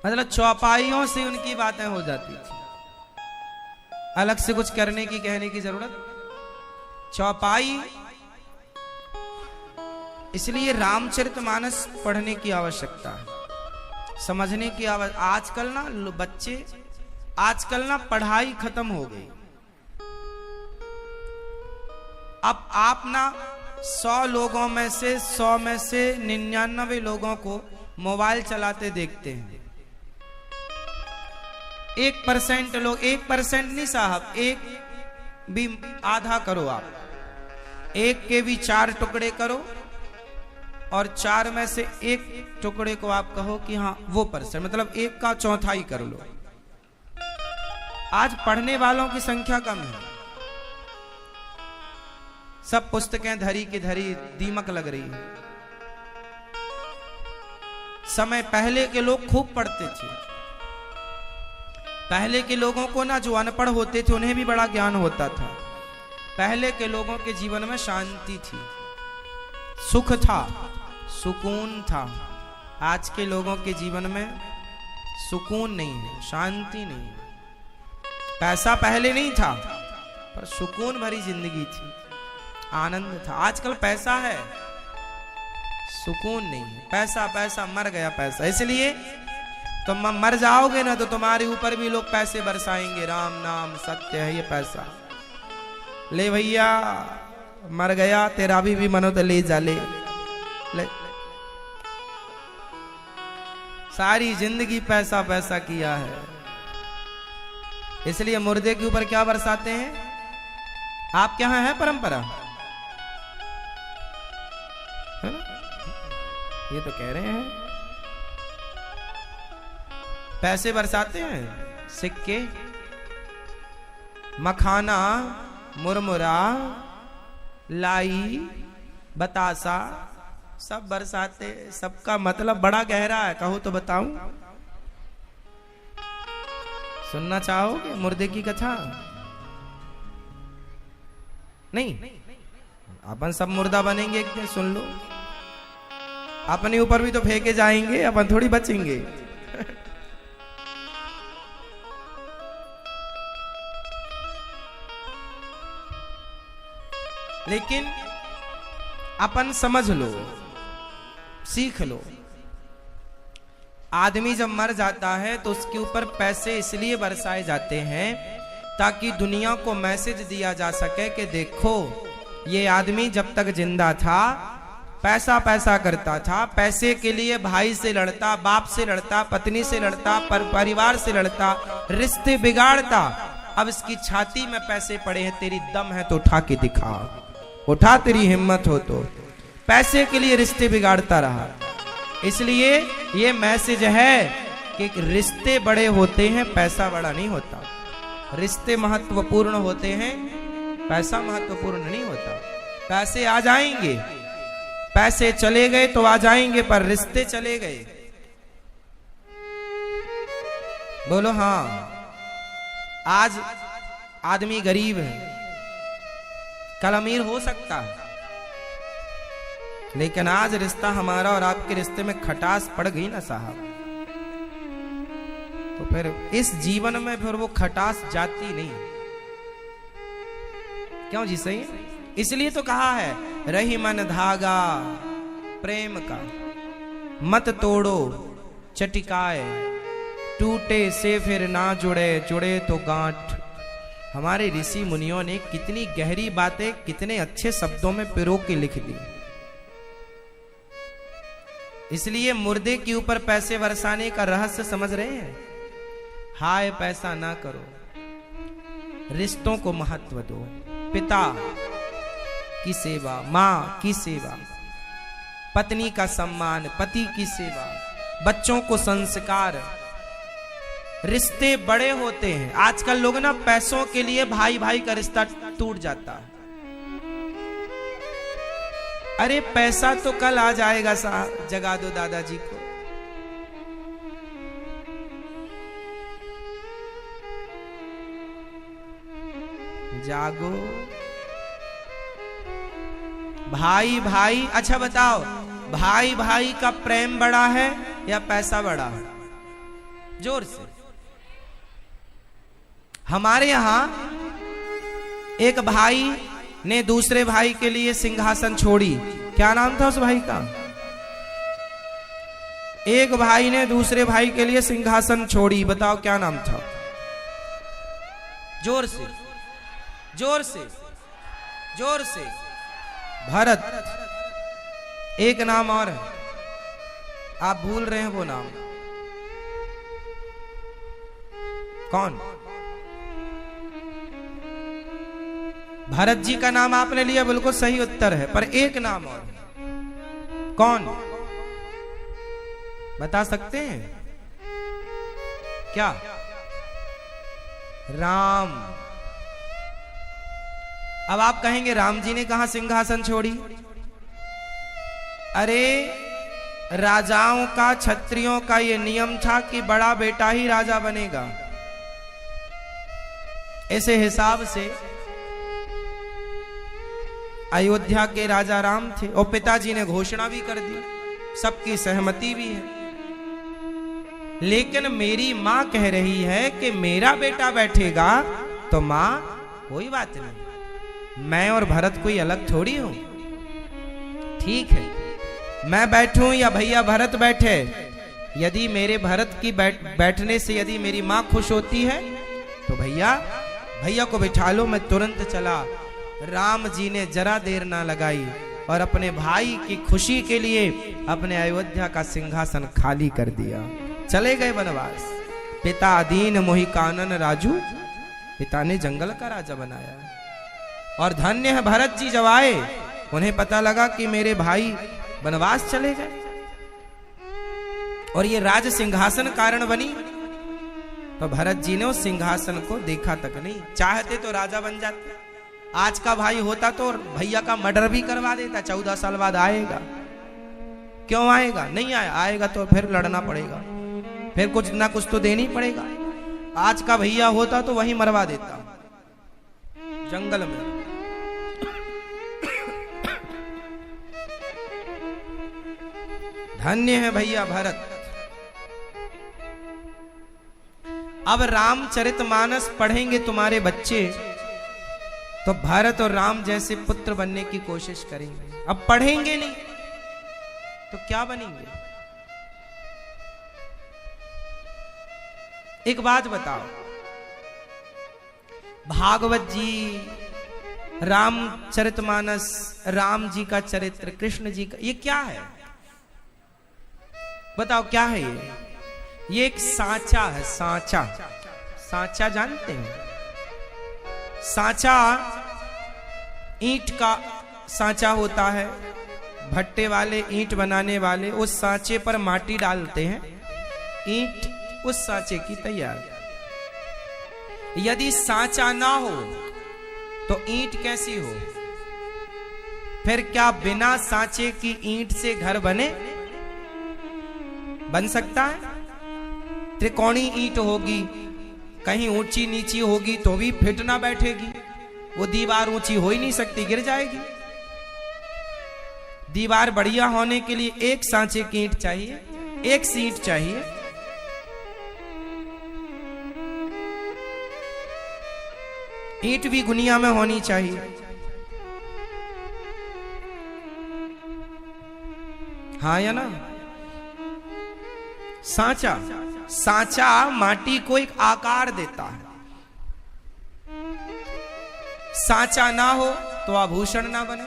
मतलब चौपाइयों से उनकी बातें हो जाती थी, अलग से कुछ करने की कहने की जरूरत। चौपाई, इसलिए रामचरितमानस पढ़ने की आवश्यकता है, समझने की आवश्यकता। आजकल ना बच्चे, आजकल ना पढ़ाई खत्म हो गई। अब आप ना 100 लोगों में से 99 लोगों को मोबाइल चलाते देखते हैं। 1% लोग, 1% नहीं साहब, एक भी आधा करो आप, एक के भी 4 टुकड़े करो और 4 में से 1 टुकड़े को आप कहो कि हाँ वो %, मतलब 1 का चौथाई कर लो। आज पढ़ने वालों की संख्या कम है, सब पुस्तकें धरी की धरी दीमक लग रही है। समय पहले के लोग खूब पढ़ते थे। पहले के लोगों को ना जो अनपढ़ होते थे उन्हें भी बड़ा ज्ञान होता था। पहले के लोगों के जीवन में शांति थी, सुख था, सुकून था। आज के लोगों के जीवन में सुकून नहीं है, शांति नहीं है। पैसा पहले नहीं था पर सुकून भरी जिंदगी थी, आनंद था। आजकल पैसा है, सुकून नहीं है। पैसा पैसा मर गया पैसा। इसलिए तुम मर जाओगे ना तो तुम्हारे ऊपर भी लोग पैसे बरसाएंगे। राम नाम सत्य है, ये पैसा ले भैया, मर गया तेरा भी मनो तो ले जा, ले। सारी जिंदगी पैसा पैसा किया है। इसलिए मुर्दे के ऊपर क्या बरसाते हैं? आपके यहां है परंपरा, है ना? ये तो कह रहे हैं पैसे बरसाते हैं, सिक्के, मखाना, मुरमुरा, लाई, बतासा, सब बरसाते। सबका मतलब बड़ा गहरा है, कहो तो बताऊं? सुनना चाहोगे मुर्दे की कथा? नहीं, अपन सब मुर्दा बनेंगे एक दिन, सुन लो। अपने ऊपर भी तो फेंके जाएंगे, अपन थोड़ी बचेंगे। लेकिन अपन समझ लो, सीख लो। आदमी जब मर जाता है तो उसके ऊपर पैसे इसलिए बरसाए जाते हैं ताकि दुनिया को मैसेज दिया जा सके कि देखो ये आदमी जब तक जिंदा था पैसा पैसा करता था, पैसे के लिए भाई से लड़ता, बाप से लड़ता, पत्नी से लड़ता, परिवार से लड़ता, रिश्ते बिगाड़ता। अब इसकी छाती में पैसे पड़े हैं, तेरी दम है तो उठा के दिखा, उठा तेरी हिम्मत हो तो। पैसे के लिए रिश्ते बिगाड़ता रहा। इसलिए ये मैसेज है कि रिश्ते बड़े होते हैं, पैसा बड़ा नहीं होता। रिश्ते महत्वपूर्ण होते हैं, पैसा महत्वपूर्ण नहीं होता। पैसे आ जाएंगे, पैसे चले गए तो आ जाएंगे, पर रिश्ते चले गए। बोलो हाँ। आज आदमी गरीब है, कल अमीर हो सकता है, लेकिन आज रिश्ता हमारा और आपके रिश्ते में खटास पड़ गई ना साहब, तो फिर इस जीवन में फिर वो खटास जाती नहीं। क्यों जी? सही। इसलिए तो कहा है रही मन धागा प्रेम का, मत तोड़ो चटिकाए, टूटे से फिर ना जुड़े, जुड़े तो गांठ। हमारे ऋषि मुनियों ने कितनी गहरी बातें कितने अच्छे शब्दों में पिरो के लिख दी। इसलिए मुर्दे के ऊपर पैसे बरसाने का रहस्य समझ रहे हैं। हाय पैसा ना करो, रिश्तों को महत्व दो। पिता की सेवा, माँ की सेवा, पत्नी का सम्मान, पति की सेवा, बच्चों को संस्कार। रिश्ते बड़े होते हैं। आजकल लोग ना पैसों के लिए भाई भाई का रिश्ता टूट जाता है। अरे पैसा तो कल आ जाएगा साहब, जगा दो दादाजी को। जागो भाई भाई। अच्छा बताओ, भाई भाई का प्रेम बड़ा है या पैसा बड़ा है? जोर से। हमारे यहां एक भाई ने दूसरे भाई के लिए सिंहासन छोड़ी। क्या नाम था उस भाई का? एक भाई ने दूसरे भाई के लिए सिंहासन छोड़ी, बताओ क्या नाम था? जोर से, जोर से, जोर से। भरत। एक नाम और है, आप भूल रहे हैं वो नाम। कौन? भरत जी का नाम आपने लिया, बिल्कुल सही उत्तर है, पर एक नाम और। कौन? बता सकते हैं क्या? राम। अब आप कहेंगे राम जी ने कहां सिंहासन छोड़ी? अरे राजाओं का, क्षत्रियों का यह नियम था कि बड़ा बेटा ही राजा बनेगा। ऐसे हिसाब से अयोध्या के राजा राम थे और पिताजी ने घोषणा भी कर दी, सबकी सहमति भी है। लेकिन मेरी मां कह रही है कि मेरा बेटा बैठेगा, तो मां कोई बात नहीं, मैं और भरत कोई अलग थोड़ी हूं। ठीक है, मैं बैठूं या भैया भरत बैठे, यदि मेरे भरत की बैठने से यदि मेरी मां खुश होती है तो भैया को बिठा लो, मैं तुरंत चला। राम जी ने जरा देर ना लगाई और अपने भाई की खुशी के लिए अपने अयोध्या का सिंहासन खाली कर दिया, चले गए वनवास। पिता दीन मोहि कानन राजू, पिता ने जंगल का राजा बनाया। और धन्य है भरत जी जब आए, उन्हें पता लगा कि मेरे भाई वनवास चले गए और ये राज सिंहासन कारण बनी। तो भरत जी ने उस सिंहासन को देखा तक नहीं, चाहते तो राजा बन जाते। आज का भाई होता तो भैया का मर्डर भी करवा देता। 14 साल बाद आएगा, क्यों आएगा? नहीं आएगा तो फिर लड़ना पड़ेगा, फिर कुछ ना कुछ तो देनी पड़ेगा। आज का भैया होता तो वहीं मरवा देता जंगल में। धन्य है भैया भरत। अब रामचरितमानस पढ़ेंगे तुम्हारे बच्चे तो भरत और राम जैसे पुत्र बनने की कोशिश करेंगे। अब पढ़ेंगे नहीं तो क्या बनेंगे? एक बात बताओ, भागवत जी, रामचरितमानस, राम जी का चरित्र, कृष्ण जी का, ये क्या है? बताओ क्या है ये एक सांचा है। सांचा, सांचा जानते हैं? सांचा ईंट का सांचा होता है। भट्टे वाले, ईंट बनाने वाले उस सांचे पर माटी डालते हैं, ईंट उस सांचे की तैयार। यदि सांचा ना हो तो ईंट कैसी हो? फिर क्या बिना सांचे की ईंट से घर बन सकता है? त्रिकोणी ईंट होगी, कहीं ऊंची नीची होगी तो भी फिट ना बैठेगी। वो दीवार ऊंची हो ही नहीं सकती, गिर जाएगी। दीवार बढ़िया होने के लिए एक सांचे की ईंट चाहिए, एक सी ईंट चाहिए। ईंट भी दुनिया में होनी चाहिए। हाँ या ना? सांचा, सांचा माटी को एक आकार देता है। सांचा ना हो तो आभूषण ना बने,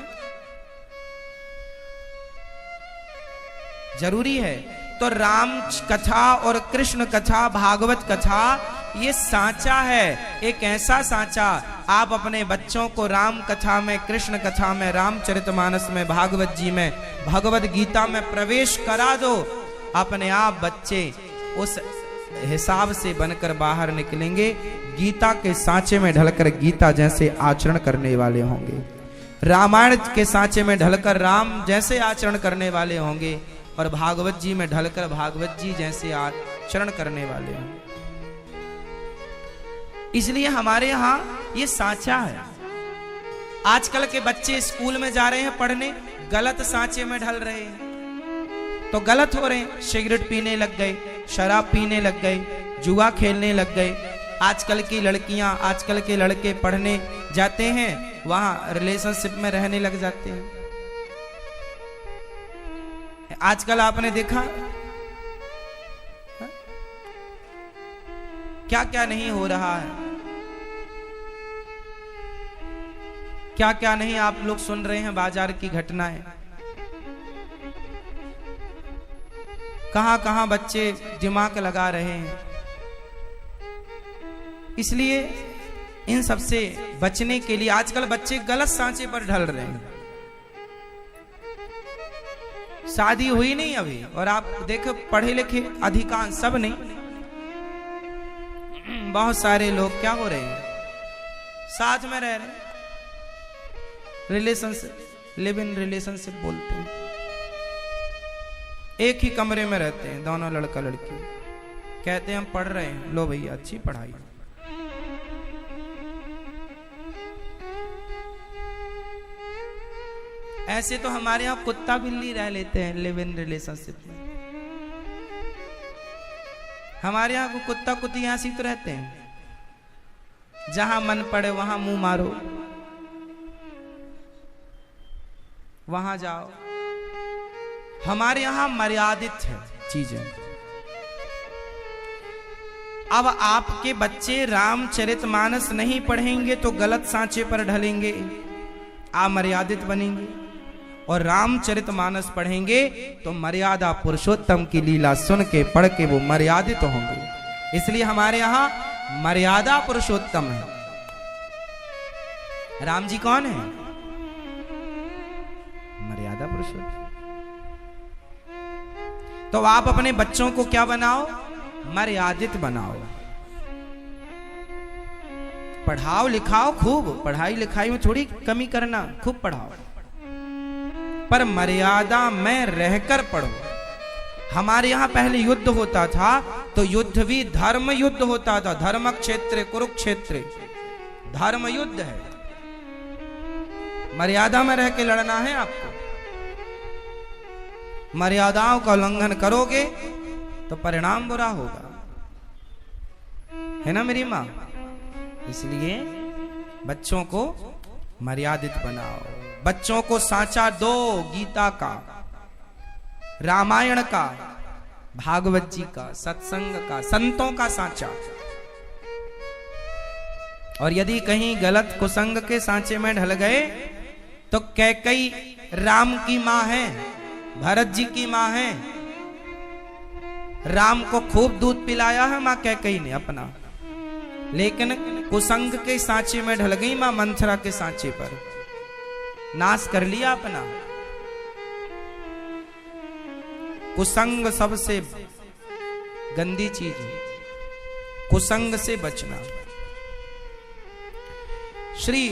जरूरी है। तो राम कथा और कृष्ण कथा, भागवत कथा, ये सांचा है। एक ऐसा सांचा आप अपने बच्चों को राम कथा में, कृष्ण कथा में, रामचरितमानस में, भागवत जी में, भगवत गीता में प्रवेश करा दो। अपने आप बच्चे उस हिसाब से बनकर बाहर निकलेंगे, गीता के सांचे में ढलकर गीता जैसे आचरण करने वाले होंगे, रामायण के सांचे में ढलकर राम जैसे आचरण करने वाले होंगे, और भागवत जी में ढलकर भागवत जी जैसे आचरण करने वाले होंगे। इसलिए हमारे यहां ये सांचा है। आजकल के बच्चे स्कूल में जा रहे हैं पढ़ने, गलत सांचे में ढल रहे हैं तो गलत हो रहे हैं। सिगरेट पीने लग गए, शराब पीने लग गए, जुआ खेलने लग गए। आजकल की लड़कियां, आजकल के लड़के पढ़ने जाते हैं, वहां रिलेशनशिप में रहने लग जाते हैं। आजकल आपने देखा क्या क्या नहीं हो रहा है, क्या क्या नहीं आप लोग सुन रहे हैं, बाजार की घटनाएं। कहां कहां बच्चे दिमाग लगा रहे हैं। इसलिए इन सब से बचने के लिए आजकल बच्चे गलत सांचे पर ढल रहे हैं। शादी हुई नहीं अभी, और आप देखो पढ़े लिखे अधिकांश, सब नहीं, बहुत सारे लोग क्या हो रहे हैं, साथ में रह रहे हैं, रिलेशनशिप, लिव इन रिलेशनशिप बोलते हैं। एक ही कमरे में रहते हैं दोनों, लड़का लड़की, कहते हैं हम पढ़ रहे हैं, लो भैया अच्छी पढ़ाई। ऐसे तो हमारे यहां कुत्ता बिल्ली रह लेते हैं लिव इन रिलेशनशिप में। हमारे यहां कुत्ता कुत्ती ऐसे तो रहते हैं, जहां मन पड़े वहां मुंह मारो, वहां जाओ। हमारे यहां मर्यादित है चीजें। अब आपके बच्चे रामचरितमानस नहीं पढ़ेंगे तो गलत सांचे पर ढलेंगे, अमर्यादित बनेंगे, और रामचरितमानस पढ़ेंगे तो मर्यादा पुरुषोत्तम की लीला सुन के, पढ़ के वो मर्यादित होंगे। इसलिए हमारे यहां मर्यादा पुरुषोत्तम है। राम जी कौन है? मर्यादा पुरुषोत्तम। तो आप अपने बच्चों को क्या बनाओ? मर्यादित बनाओ। पढ़ाओ लिखाओ खूब, पढ़ाई लिखाई में थोड़ी कमी करना, खूब पढ़ाओ, पर मर्यादा में रहकर पढ़ो। हमारे यहां पहले युद्ध होता था तो युद्ध भी धर्म युद्ध होता था। धर्म क्षेत्र कुरुक्षेत्र, धर्म युद्ध है। मर्यादा में रह के लड़ना है आपको। मर्यादाओं का उल्लंघन करोगे तो परिणाम बुरा होगा, है ना मेरी मां? इसलिए बच्चों को मर्यादित बनाओ, बच्चों को सांचा दो, गीता का, रामायण का, भागवत जी का, सत्संग का, संतों का सांचा। और यदि कहीं गलत कुसंग के सांचे में ढल गए तो कैकई राम की मां है, भरत जी की मां है। राम को खूब दूध पिलाया है मां कैकई ने अपना, लेकिन कुसंग के सांचे में ढल गई मां मंथरा के सांचे पर, नाश कर लिया अपना। कुसंग सबसे गंदी चीज है, कुसंग से बचना। श्री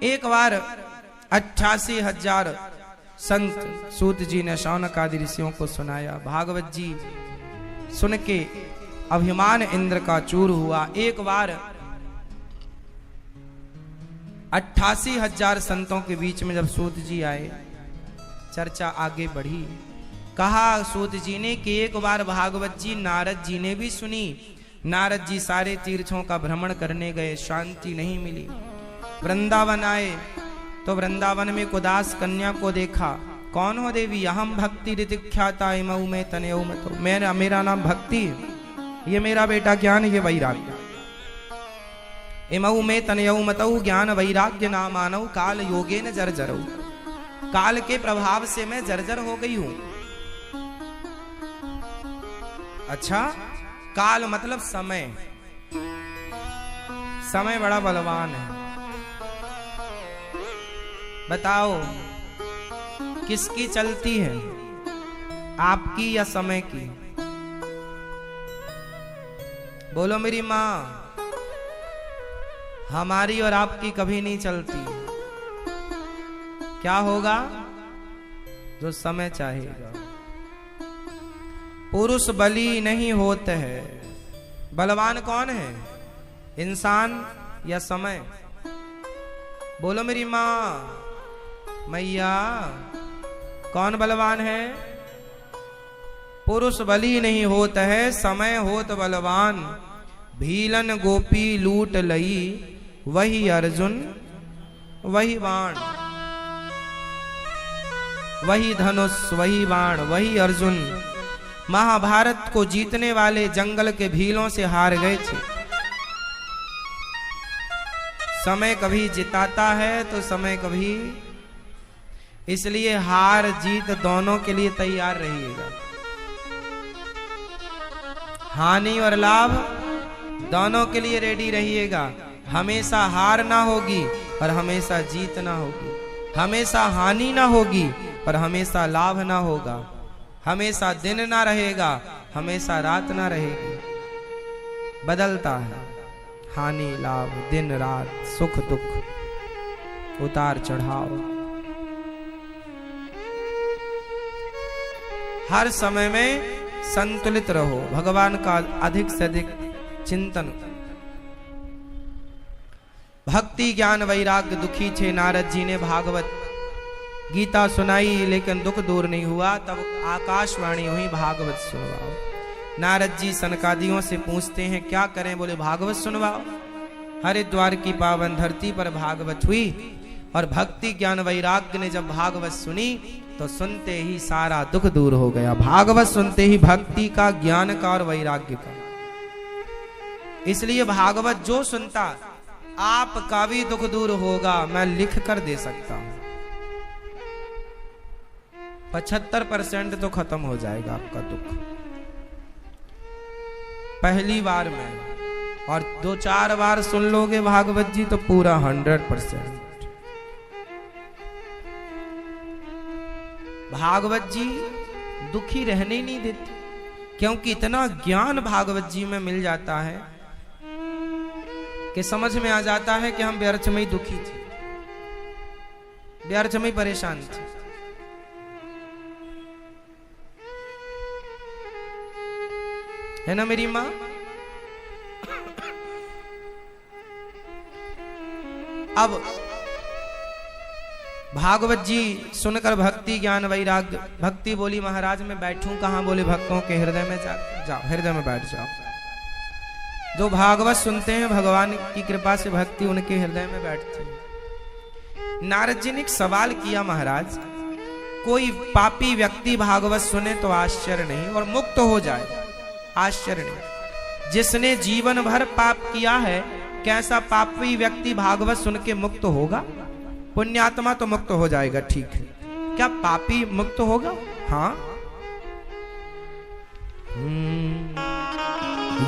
एक बार 88,000 संत सूत जी ने शौनक आदि ऋषियों को सुनाया। भागवत जी सुन के अभिमान इंद्र का चूर हुआ। एक बार 88,000 संतों के बीच में जब सूत जी आए, चर्चा आगे बढ़ी। कहा सूत जी ने कि एक बार भागवत जी नारद जी ने भी सुनी। नारद जी सारे तीर्थों का भ्रमण करने गए, शांति नहीं मिली। वृंदावन आए तो वृंदावन में कुदास कन्या को देखा। कौन हो देवी? अहम भक्ति ऋतिख्याता इमऊ में तनयऊ में, तो मेरा नाम भक्ति, ये मेरा बेटा ज्ञान, ये वैराग्य। इमऊ में तनयऊ मतऊ ज्ञान वैराग्य नामानऊ काल योगे न जर्जरऊ। काल के प्रभाव से मैं जर्जर हो गई हूं। अच्छा, काल मतलब समय। समय बड़ा बलवान है। बताओ किसकी चलती है, आपकी या समय की? बोलो मेरी मां। हमारी और आपकी कभी नहीं चलती। क्या होगा? जो समय चाहेगा। पुरुष बली नहीं होते हैं। बलवान कौन है, इंसान या समय? बोलो मेरी मां, मैया, कौन बलवान है? पुरुष बली नहीं होता है, समय होत बलवान। भीलन गोपी लूट लई, वही अर्जुन वही बाण। वही धनुष वही बाण वही अर्जुन। महाभारत को जीतने वाले जंगल के भीलों से हार गए थे। समय कभी जिताता है तो समय कभी, इसलिए हार जीत दोनों के लिए तैयार रहिएगा। हानि और लाभ दोनों के लिए रेडी रहिएगा। हमेशा हार ना होगी और हमेशा जीत ना होगी। हमेशा हानि ना होगी और हमेशा लाभ ना होगा। हमेशा दिन ना रहेगा, हमेशा रात ना रहेगी। बदलता है हानि लाभ, दिन रात, सुख दुख, उतार चढ़ाव। हर समय में संतुलित रहो। भगवान का अधिक से अधिक चिंतन। भक्ति ज्ञान वैराग्य दुखी थे। नारद जी ने भागवत गीता सुनाई लेकिन दुख दूर नहीं हुआ। तब आकाशवाणी हुई, भागवत सुनवाओ। नारद जी सनकादियों से पूछते हैं क्या करें? बोले भागवत सुनवाओ। हरिद्वार की पावन धरती पर भागवत हुई और भक्ति ज्ञान वैराग्य ने जब भागवत सुनी तो सुनते ही सारा दुख दूर हो गया। भागवत सुनते ही भक्ति का, ज्ञान का और वैराग्य का। इसलिए भागवत जो सुनता, आपका भी दुख दूर होगा। मैं लिख कर दे सकता हूं। 75% तो खत्म हो जाएगा आपका दुख पहली बार में, और 2-4 बार सुन लोगे भागवत जी तो पूरा 100%। भागवत जी दुखी रहने नहीं देते, क्योंकि इतना ज्ञान भागवत जी में मिल जाता है कि समझ में आ जाता है कि हम व्यर्थ में ही दुखी थे, व्यर्थ में ही परेशान थे। है ना मेरी मां? अब भागवत जी सुनकर भक्ति ज्ञान वैराग्य, भक्ति बोली महाराज मैं बैठूं कहां? बोले भक्तों के हृदय में जाओ, हृदय में बैठ जाओ। जो भागवत सुनते हैं भगवान की कृपा से भक्ति उनके हृदय में बैठती है। नारद जी ने एक सवाल किया, महाराज कोई पापी व्यक्ति भागवत सुने तो आश्चर्य नहीं, और मुक्त हो जाए, आश्चर्य नहीं। जिसने जीवन भर पाप किया है, कैसा पापी व्यक्ति भागवत सुन के मुक्त होगा? पुण्यात्मा तो मुक्त हो जाएगा, ठीक है, क्या पापी मुक्त होगा? हाँ।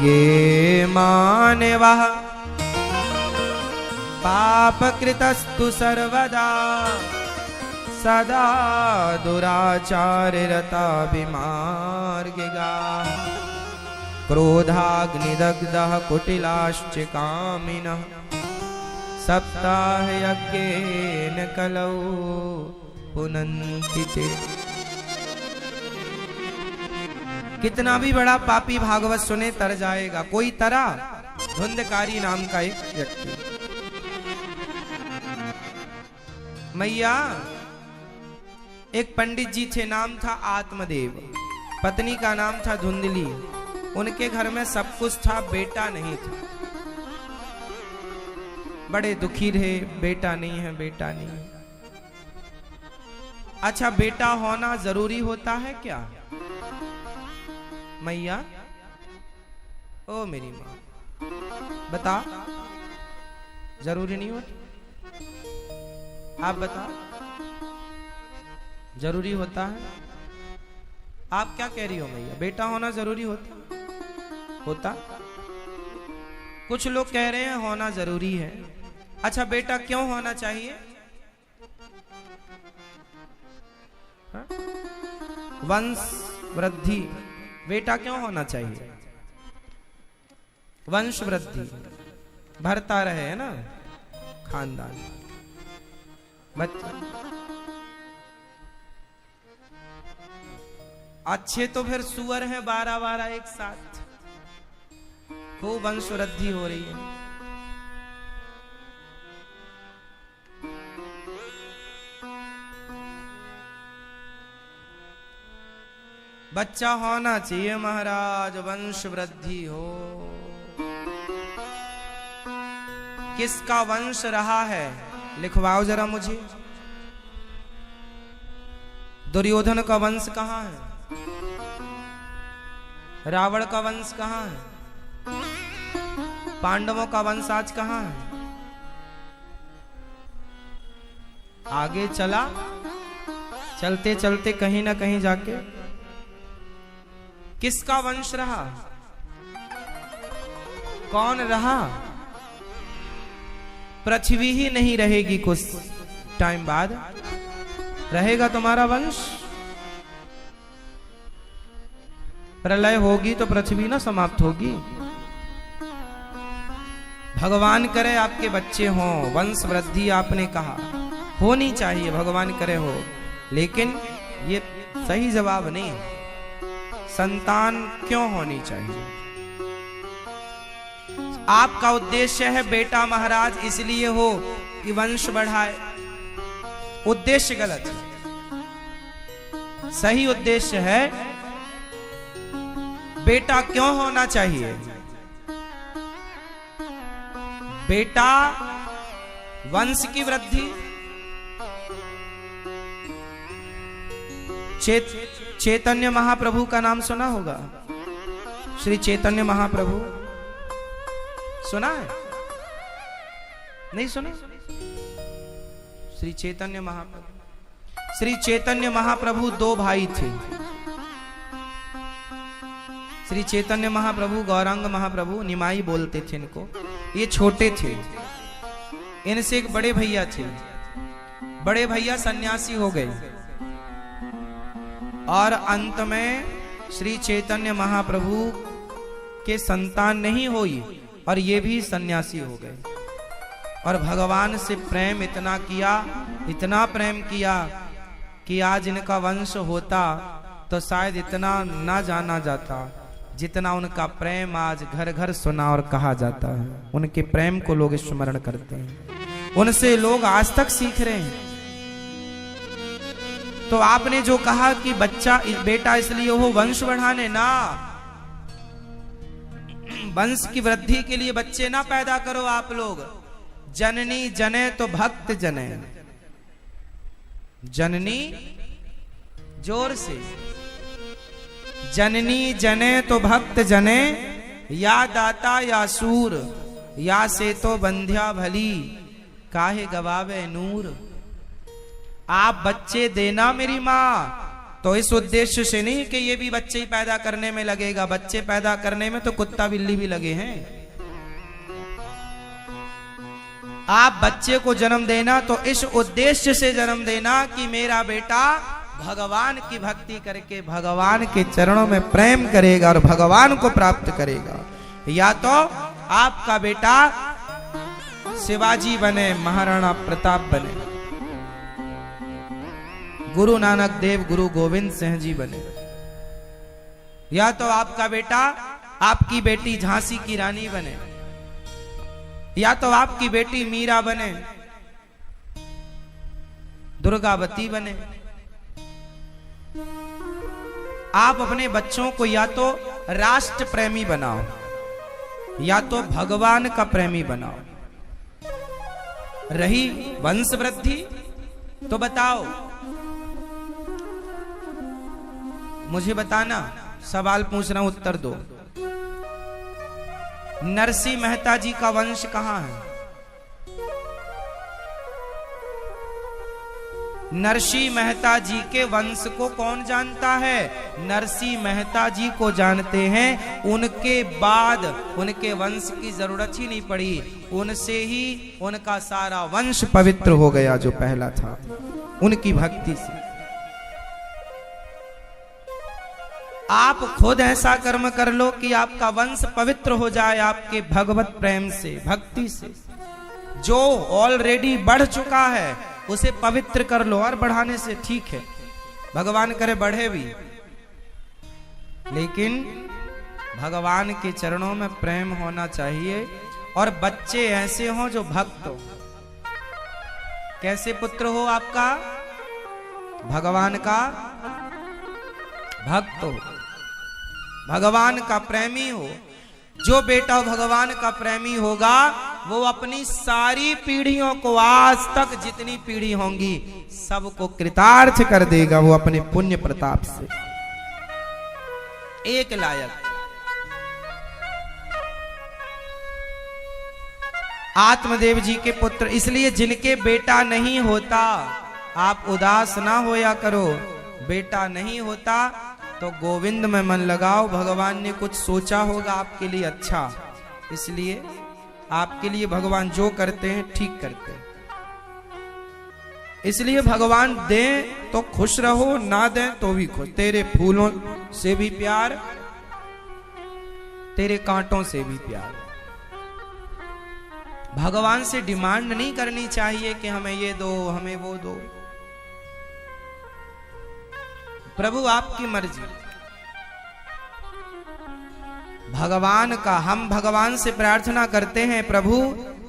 ये मानवा पाप कृतस्तु सर्वदा सदा दुराचाररता विमार्गिगा क्रोधाग्निदग्धः कुटिलाश्च कामिनः सप्ताह यज्ञेन कलौ पुनन्ति ते। कितना भी बड़ा पापी भागवत सुने तर जाएगा। कोई तरा? धुंधकारी नाम का एक व्यक्ति। मैया, एक पंडित जी थे, नाम था आत्मदेव, पत्नी का नाम था धुंधली। उनके घर में सब कुछ था, बेटा नहीं था। बड़े दुखी रहे, बेटा नहीं है, बेटा नहीं है। अच्छा, बेटा होना जरूरी होता है क्या? मैया, ओ मेरी माँ, बता, जरूरी नहीं होता? आप बता, जरूरी होता है? आप क्या कह रही हो मैया, बेटा होना जरूरी होता? कुछ लोग कह रहे हैं होना जरूरी है। अच्छा, बेटा क्यों होना चाहिए? हा? वंश वृद्धि, बेटा क्यों होना चाहिए? वंश वृद्धि, भरता रहे, है ना खानदान, बच्चा। अच्छे तो फिर सुअर हैं 12-12 एक साथ, खूब वंश वृद्धि हो रही है। बच्चा होना चाहिए महाराज, वंश वृद्धि हो। किसका वंश रहा है, लिखवाओ जरा मुझे। दुर्योधन का वंश कहां है? रावण का वंश कहां है? पांडवों का वंश आज कहां है? आगे चला, चलते चलते कहीं ना कहीं जाके किसका वंश रहा? कौन रहा? पृथ्वी ही नहीं रहेगी, कुछ टाइम बाद रहेगा तुम्हारा वंश। प्रलय होगी तो पृथ्वी ना समाप्त होगी। भगवान करे आपके बच्चे हों, वंश वृद्धि आपने कहा होनी चाहिए, भगवान करे हो, लेकिन ये सही जवाब नहीं है। संतान क्यों होनी चाहिए? आपका उद्देश्य है बेटा महाराज इसलिए हो कि वंश बढ़ाए, उद्देश्य गलत है। सही उद्देश्य है बेटा क्यों होना चाहिए? बेटा वंश की वृद्धि, चैतन्य महाप्रभु का नाम सुना होगा, श्री चैतन्य महाप्रभु सुना है? नहीं सुना? श्री चैतन्य महाप्रभु, श्री चैतन्य महाप्रभु दो भाई थे। श्री चैतन्य महाप्रभु, गौरांग महाप्रभु, निमाई बोलते थे इनको। ये छोटे थे, इनसे एक बड़े भैया थे। बड़े भैया सन्यासी हो गए और अंत में श्री चैतन्य महाप्रभु के संतान नहीं हुई और ये भी सन्यासी हो गए। और भगवान से प्रेम इतना किया, इतना प्रेम किया कि आज इनका वंश होता तो शायद इतना ना जाना जाता जितना उनका प्रेम आज घर घर सुना और कहा जाता है। उनके प्रेम को लोग स्मरण करते हैं, उनसे लोग आज तक सीख रहे हैं। तो आपने जो कहा कि बच्चा बेटा इसलिए हो वंश बढ़ाने, ना, वंश की वृद्धि के लिए बच्चे ना पैदा करो आप लोग। जननी जने तो भक्त जने, जननी जोर से। जननी जने तो भक्त जने, या दाता या सूर, या से तो बंध्या भली, काहे गवावे नूर। आप बच्चे देना मेरी माँ, तो इस उद्देश्य से नहीं कि ये भी बच्चे ही पैदा करने में लगेगा। बच्चे पैदा करने में तो कुत्ता बिल्ली भी लगे हैं। आप बच्चे को जन्म देना तो इस उद्देश्य से जन्म देना कि मेरा बेटा भगवान की भक्ति करके भगवान के चरणों में प्रेम करेगा और भगवान को प्राप्त करेगा। या तो आपका बेटा शिवाजी बने, महाराणा प्रताप बने, गुरु नानक देव, गुरु गोविंद सिंह जी बने, या तो आपका बेटा आपकी बेटी झांसी की रानी बने, या तो आपकी बेटी मीरा बने, दुर्गावती बने। आप अपने बच्चों को या तो राष्ट्र प्रेमी बनाओ या तो भगवान का प्रेमी बनाओ। रही वंश वृद्धि तो बताओ, मुझे बताना, सवाल पूछ रहा हूं, उत्तर दो। नरसिंह मेहता जी का वंश कहां है? नरसिंह मेहता जी के वंश को कौन जानता है? नरसिंह मेहता जी को जानते हैं। उनके बाद उनके वंश की जरूरत ही नहीं पड़ी, उनसे ही उनका सारा वंश पवित्र हो गया, जो पहला था, उनकी भक्ति से। आप खुद ऐसा कर्म कर लो कि आपका वंश पवित्र हो जाए आपके भगवत प्रेम से, भक्ति से। जो ऑलरेडी बढ़ चुका है उसे पवित्र कर लो, और बढ़ाने से ठीक है, भगवान करे बढ़े भी, लेकिन भगवान के चरणों में प्रेम होना चाहिए। और बच्चे ऐसे हों जो भक्त हो। कैसे पुत्र हो आपका? भगवान का भक्त हो, भगवान का प्रेमी हो। जो बेटा भगवान का प्रेमी होगा वो अपनी सारी पीढ़ियों को, आज तक जितनी पीढ़ी होंगी सबको कृतार्थ कर देगा वो अपने पुण्य प्रताप से। एक लायक आत्मदेव जी के पुत्र, इसलिए जिनके बेटा नहीं होता आप उदास ना होया करो। बेटा नहीं होता तो गोविंद में मन लगाओ, भगवान ने कुछ सोचा होगा आपके लिए अच्छा, इसलिए आपके लिए भगवान जो करते हैं ठीक करते हैं। इसलिए भगवान दें तो खुश रहो, ना दें तो भी खुश। तेरे फूलों से भी प्यार, तेरे कांटों से भी प्यार। भगवान से डिमांड नहीं करनी चाहिए कि हमें ये दो, हमें वो दो। प्रभु आपकी मर्जी। भगवान का, हम भगवान से प्रार्थना करते हैं, प्रभु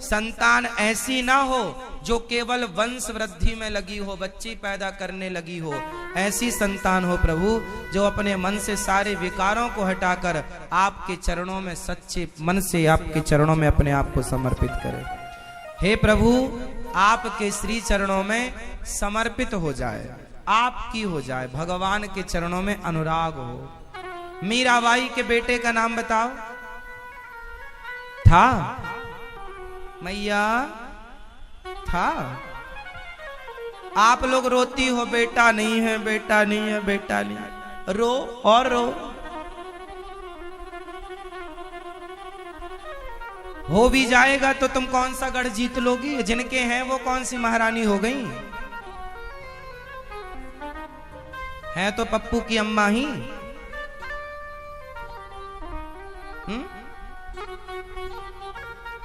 संतान ऐसी ना हो जो केवल वंश वृद्धि में लगी हो, बच्ची पैदा करने लगी हो। ऐसी संतान हो प्रभु जो अपने मन से सारे विकारों को हटाकर आपके चरणों में सच्चे मन से आपके चरणों में अपने आप को समर्पित करे। हे प्रभु, आपके श्री चरणों में समर्पित हो जाए, आपकी हो जाए, भगवान के चरणों में अनुराग हो। मीराबाई के बेटे का नाम बताओ। था मैया, था। आप लोग रोती हो, बेटा नहीं है, बेटा नहीं है, बेटा नहीं है। रो और रो। हो भी जाएगा तो तुम कौन सा गढ़ जीत लोगी? जिनके हैं वो कौन सी महारानी हो गई? है तो पप्पू की अम्मा ही।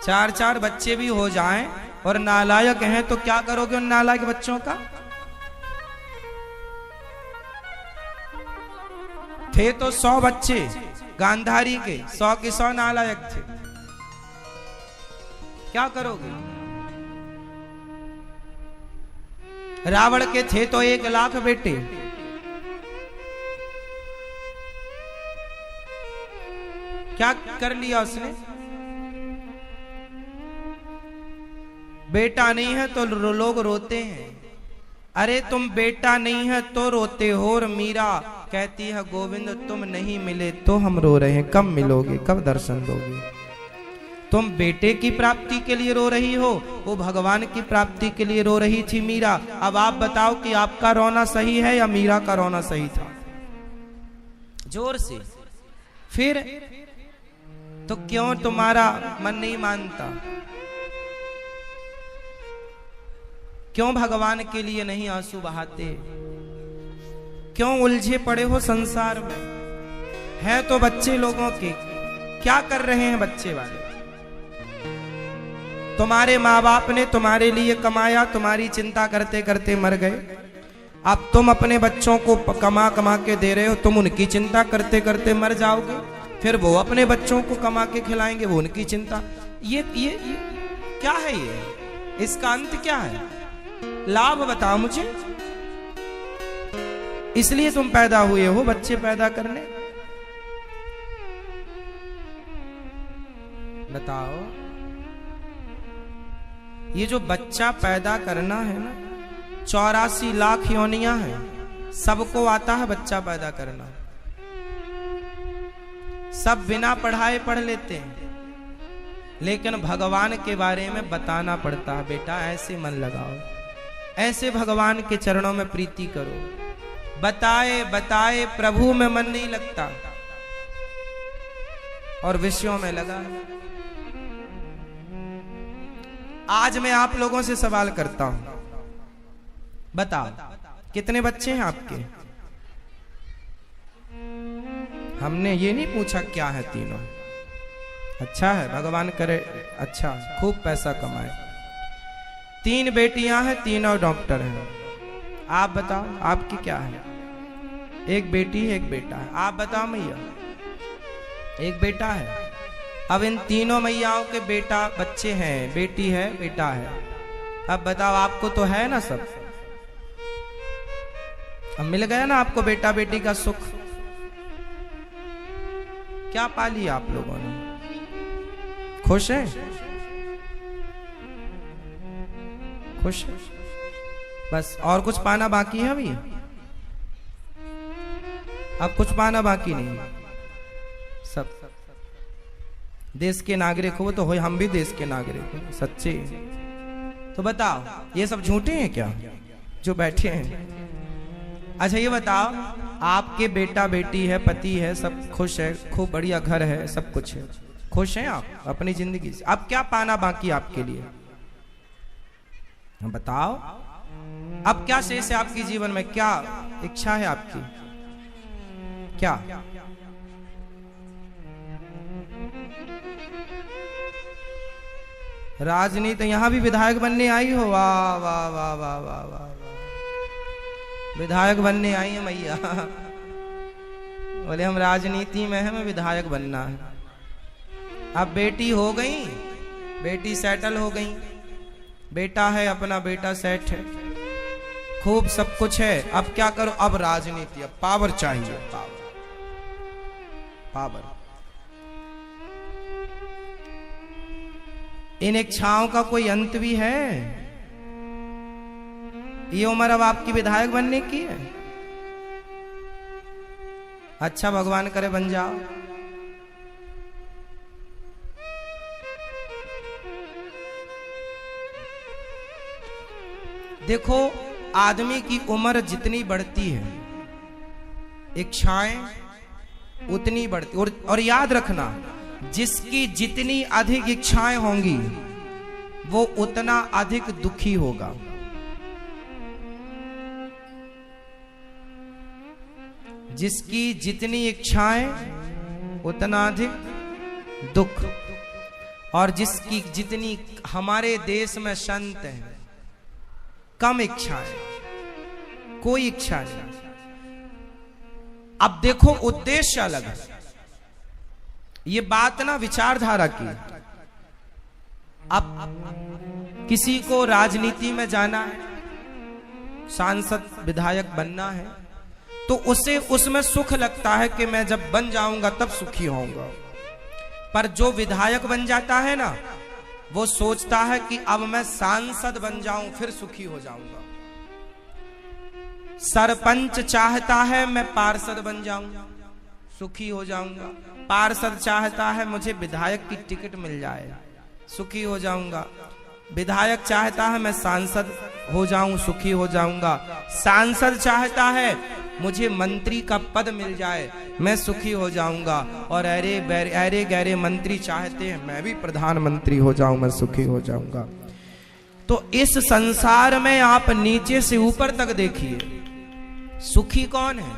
चार चार बच्चे भी हो जाएं और नालायक हैं तो क्या करोगे उन नालायक बच्चों का? थे तो 100 बच्चे गांधारी के, 100 के 100 नालायक थे, क्या करोगे? रावण के थे तो 1 लाख बेटे, क्या कर लिया उसने? बेटा नहीं है तो लोग रोते हैं। अरे तुम बेटा नहीं है तो रोते हो। और मीरा कहती है गोविंद तुम नहीं मिले तो हम रो रहे हैं, कब मिलोगे, कब दर्शन दोगे। तुम बेटे की प्राप्ति के लिए रो रही हो, वो भगवान की प्राप्ति के लिए रो रही थी मीरा। अब आप बताओ कि आपका रोना सही है या मीरा का रोना सही था? जोर से। फिर तो क्यों तुम्हारा मन नहीं मानता? क्यों भगवान के लिए नहीं आंसू बहाते? क्यों उलझे पड़े हो संसार में? है तो बच्चे लोगों के, क्या कर रहे हैं बच्चे वाले? तुम्हारे माँ बाप ने तुम्हारे लिए कमाया, तुम्हारी चिंता करते करते मर गए। अब तुम अपने बच्चों को कमा कमा के दे रहे हो, तुम उनकी चिंता करते करते मर जाओगे। फिर वो अपने बच्चों को कमा के खिलाएंगे, वो उनकी चिंता। ये क्या है? ये इसका अंत क्या है? लाभ बताओ मुझे। इसलिए तुम पैदा हुए हो बच्चे पैदा करने। बताओ, ये जो बच्चा पैदा करना है ना, 84 लाख योनियां हैं, सबको आता है बच्चा पैदा करना। सब बिना पढ़ाए पढ़ लेते हैं, लेकिन भगवान के बारे में बताना पड़ता है। बेटा ऐसे मन लगाओ, ऐसे भगवान के चरणों में प्रीति करो। बताए बताए प्रभु में मन नहीं लगता और विषयों में लगा। आज मैं आप लोगों से सवाल करता हूं, बताओ कितने बच्चे हैं आपके? हमने ये नहीं पूछा क्या है तीनों। अच्छा है, भगवान करे अच्छा खूब पैसा कमाए। 3 बेटियां हैं, तीनों डॉक्टर हैं। आप बताओ आपकी क्या है? एक बेटी है, एक बेटा है। आप बताओ मैया। एक बेटा है। अब इन तीनों मैयाओं के बेटा बच्चे हैं, बेटी है, बेटा है। अब बताओ आपको तो है ना सब? अब मिल गया ना आपको बेटा बेटी का सुख? क्या पा लिया आप लोगों ने? खुश हैं? खुश है? बस और कुछ पाना बाकी है अभी? अब कुछ पाना बाकी नहीं। सब देश के नागरिक हो तो हम भी देश के नागरिक हो, सच्चे। तो बताओ ये सब झूठे हैं क्या जो बैठे हैं? अच्छा ये बताओ, आपके बेटा बेटी है, पति है, सब खुश है, खूब बढ़िया घर है, सब कुछ है, खुश हैं आप अपनी जिंदगी से? अब क्या पाना बाकी आपके लिए? बताओ अब क्या शेष है आपकी जीवन में? क्या इच्छा है आपकी? क्या? राजनीति, यहां भी विधायक बनने आई हो? वाह वाह वाह वाह वाह वाह, विधायक बनने आई है मैया। बोले हम राजनीति में हैं, हमें विधायक बनना है। अब बेटी हो गई, बेटी सेटल हो गई, बेटा है अपना, बेटा सेट है, खूब सब कुछ है। अब क्या करो? अब राजनीति, अब पावर चाहिए, पावर पावर। इन इच्छाओं का कोई अंत भी है? ये उम्र अब आपकी विधायक बनने की है? अच्छा भगवान करे बन जाओ। देखो आदमी की उम्र जितनी बढ़ती है, इच्छाएं उतनी बढ़ती। और याद रखना, जिसकी जितनी अधिक इच्छाएं होंगी वो उतना अधिक दुखी होगा। जिसकी जितनी इच्छाएं उतना अधिक दुख। और जिसकी जितनी, हमारे देश में संत हैं, कम इच्छाएं, कोई इच्छा नहीं। अब देखो उद्देश्य अलग है। ये बात ना विचारधारा की। अब किसी को राजनीति में जाना है, सांसद विधायक बनना है, तो उसे उसमें सुख लगता है कि मैं जब बन जाऊंगा तब सुखी होऊंगा। पर जो विधायक बन जाता है ना, वो सोचता है कि अब मैं सांसद बन जाऊं फिर सुखी हो जाऊंगा। सरपंच चाहता है मैं पार्षद बन जाऊं, सुखी हो जाऊंगा। पार्षद चाहता है मुझे विधायक की टिकट मिल जाए, सुखी हो जाऊंगा। विधायक चाहता है मैं सांसद हो जाऊं, सुखी हो जाऊंगा। सांसद चाहता है मुझे मंत्री का पद मिल जाए, मैं सुखी हो जाऊंगा। और अरे गहरे मंत्री चाहते हैं मैं भी प्रधानमंत्री हो जाऊं, मैं सुखी हो जाऊंगा। तो इस संसार में आप नीचे से ऊपर तक देखिए, सुखी कौन है?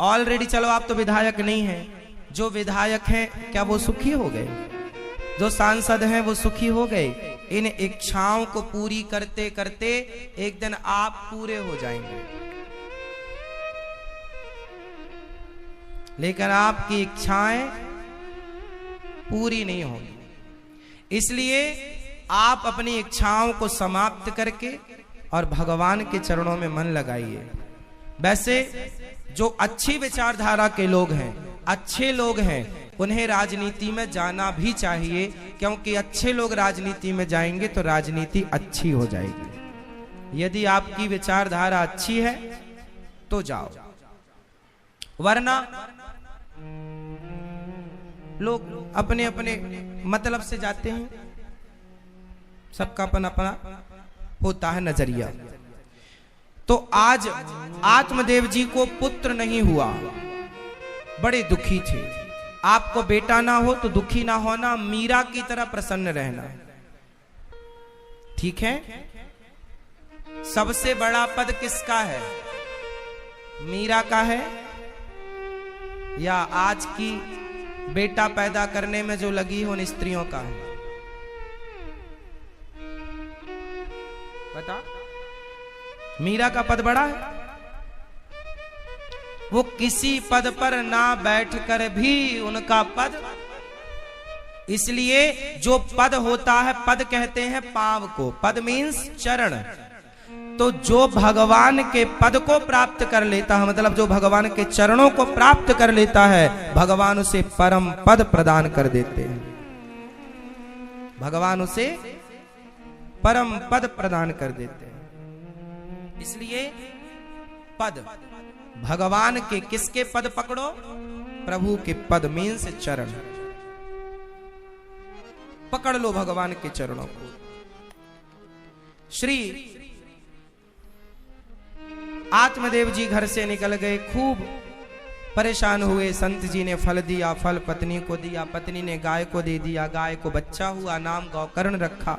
ऑलरेडी चलो आप तो विधायक नहीं हैं, जो विधायक हैं क्या वो सुखी हो गए? जो सांसद हैं वो सुखी हो गए? इन इच्छाओं को पूरी करते करते एक दिन आप पूरे हो जाएंगे, लेकिन आपकी इच्छाएं पूरी नहीं होंगी। इसलिए आप अपनी इच्छाओं को समाप्त करके और भगवान के चरणों में मन लगाइए। वैसे जो अच्छी विचारधारा के लोग हैं, अच्छे लोग हैं, उन्हें राजनीति में जाना भी चाहिए, क्योंकि अच्छे लोग राजनीति में जाएंगे तो राजनीति अच्छी हो जाएगी। यदि आपकी विचारधारा अच्छी है तो जाओ, वरना लोग अपने अपने मतलब से जाते हैं, सबका अपना अपना होता है नजरिया। तो आज आत्मदेव जी को पुत्र नहीं हुआ, बड़े दुखी थे। आपको बेटा ना हो तो दुखी ना होना, मीरा की तरह प्रसन्न रहना, ठीक है? सबसे बड़ा पद किसका है? मीरा का है या आज की बेटा पैदा करने में जो लगी हो उन स्त्रियों का है? बता। मीरा का पद बड़ा है? वो किसी पद पर ना बैठकर भी उनका पद, इसलिए जो पद होता है, पद कहते हैं पांव को, पद मीन्स चरण। तो जो भगवान के पद को प्राप्त कर लेता है, मतलब जो भगवान के चरणों को प्राप्त कर लेता है, भगवान उसे परम पद प्रदान कर देते हैं। भगवान उसे परम पद प्रदान कर देते हैं। इसलिए पद, भगवान के किसके पद पकड़ो? प्रभु के पद मीन्स चरण, पकड़ लो भगवान के चरणों को। श्री आत्मदेव जी घर से निकल गए, खूब परेशान हुए। संत जी ने फल दिया, फल पत्नी को दिया, पत्नी ने गाय को दे दिया, गाय को बच्चा हुआ, नाम गौकर्ण रखा।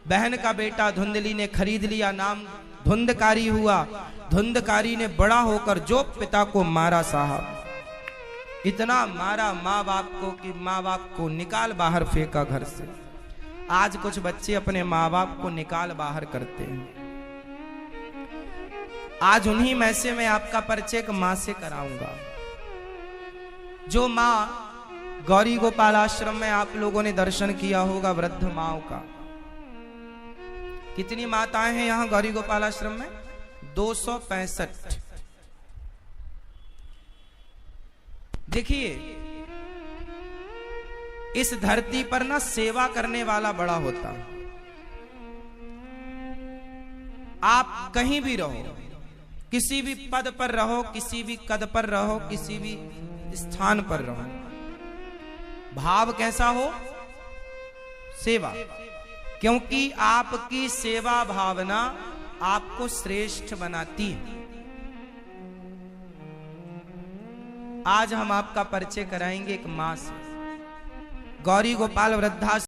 बहन का बेटा धुंधली ने खरीद लिया, नाम धुंधकारी हुआ। धुंधकारी ने बड़ा होकर जो पिता को मारा, साहब इतना मारा माँ बाप को कि माँ बाप को निकाल बाहर फेंका घर से। आज कुछ बच्चे अपने माँ बाप को निकाल बाहर करते हैं। आज उन्हीं में से मैं आपका परिचय एक माँ से कराऊंगा, जो माँ गौरी गोपाल आश्रम में आप लोगों ने दर्शन किया होगा, वृद्ध माओ का। कितनी माताएं हैं यहां गौरी गोपाल आश्रम में? 265। देखिए, इस धरती पर ना सेवा करने वाला बड़ा होता। आप कहीं भी रहो, किसी भी पद पर रहो, किसी भी कद पर रहो, किसी भी स्थान पर रहो, भाव कैसा हो? सेवा। क्योंकि आपकी सेवा भावना आपको श्रेष्ठ बनाती है। आज हम आपका परिचय कराएंगे एक मां से, गौरी गोपाल वृद्धाश्रम।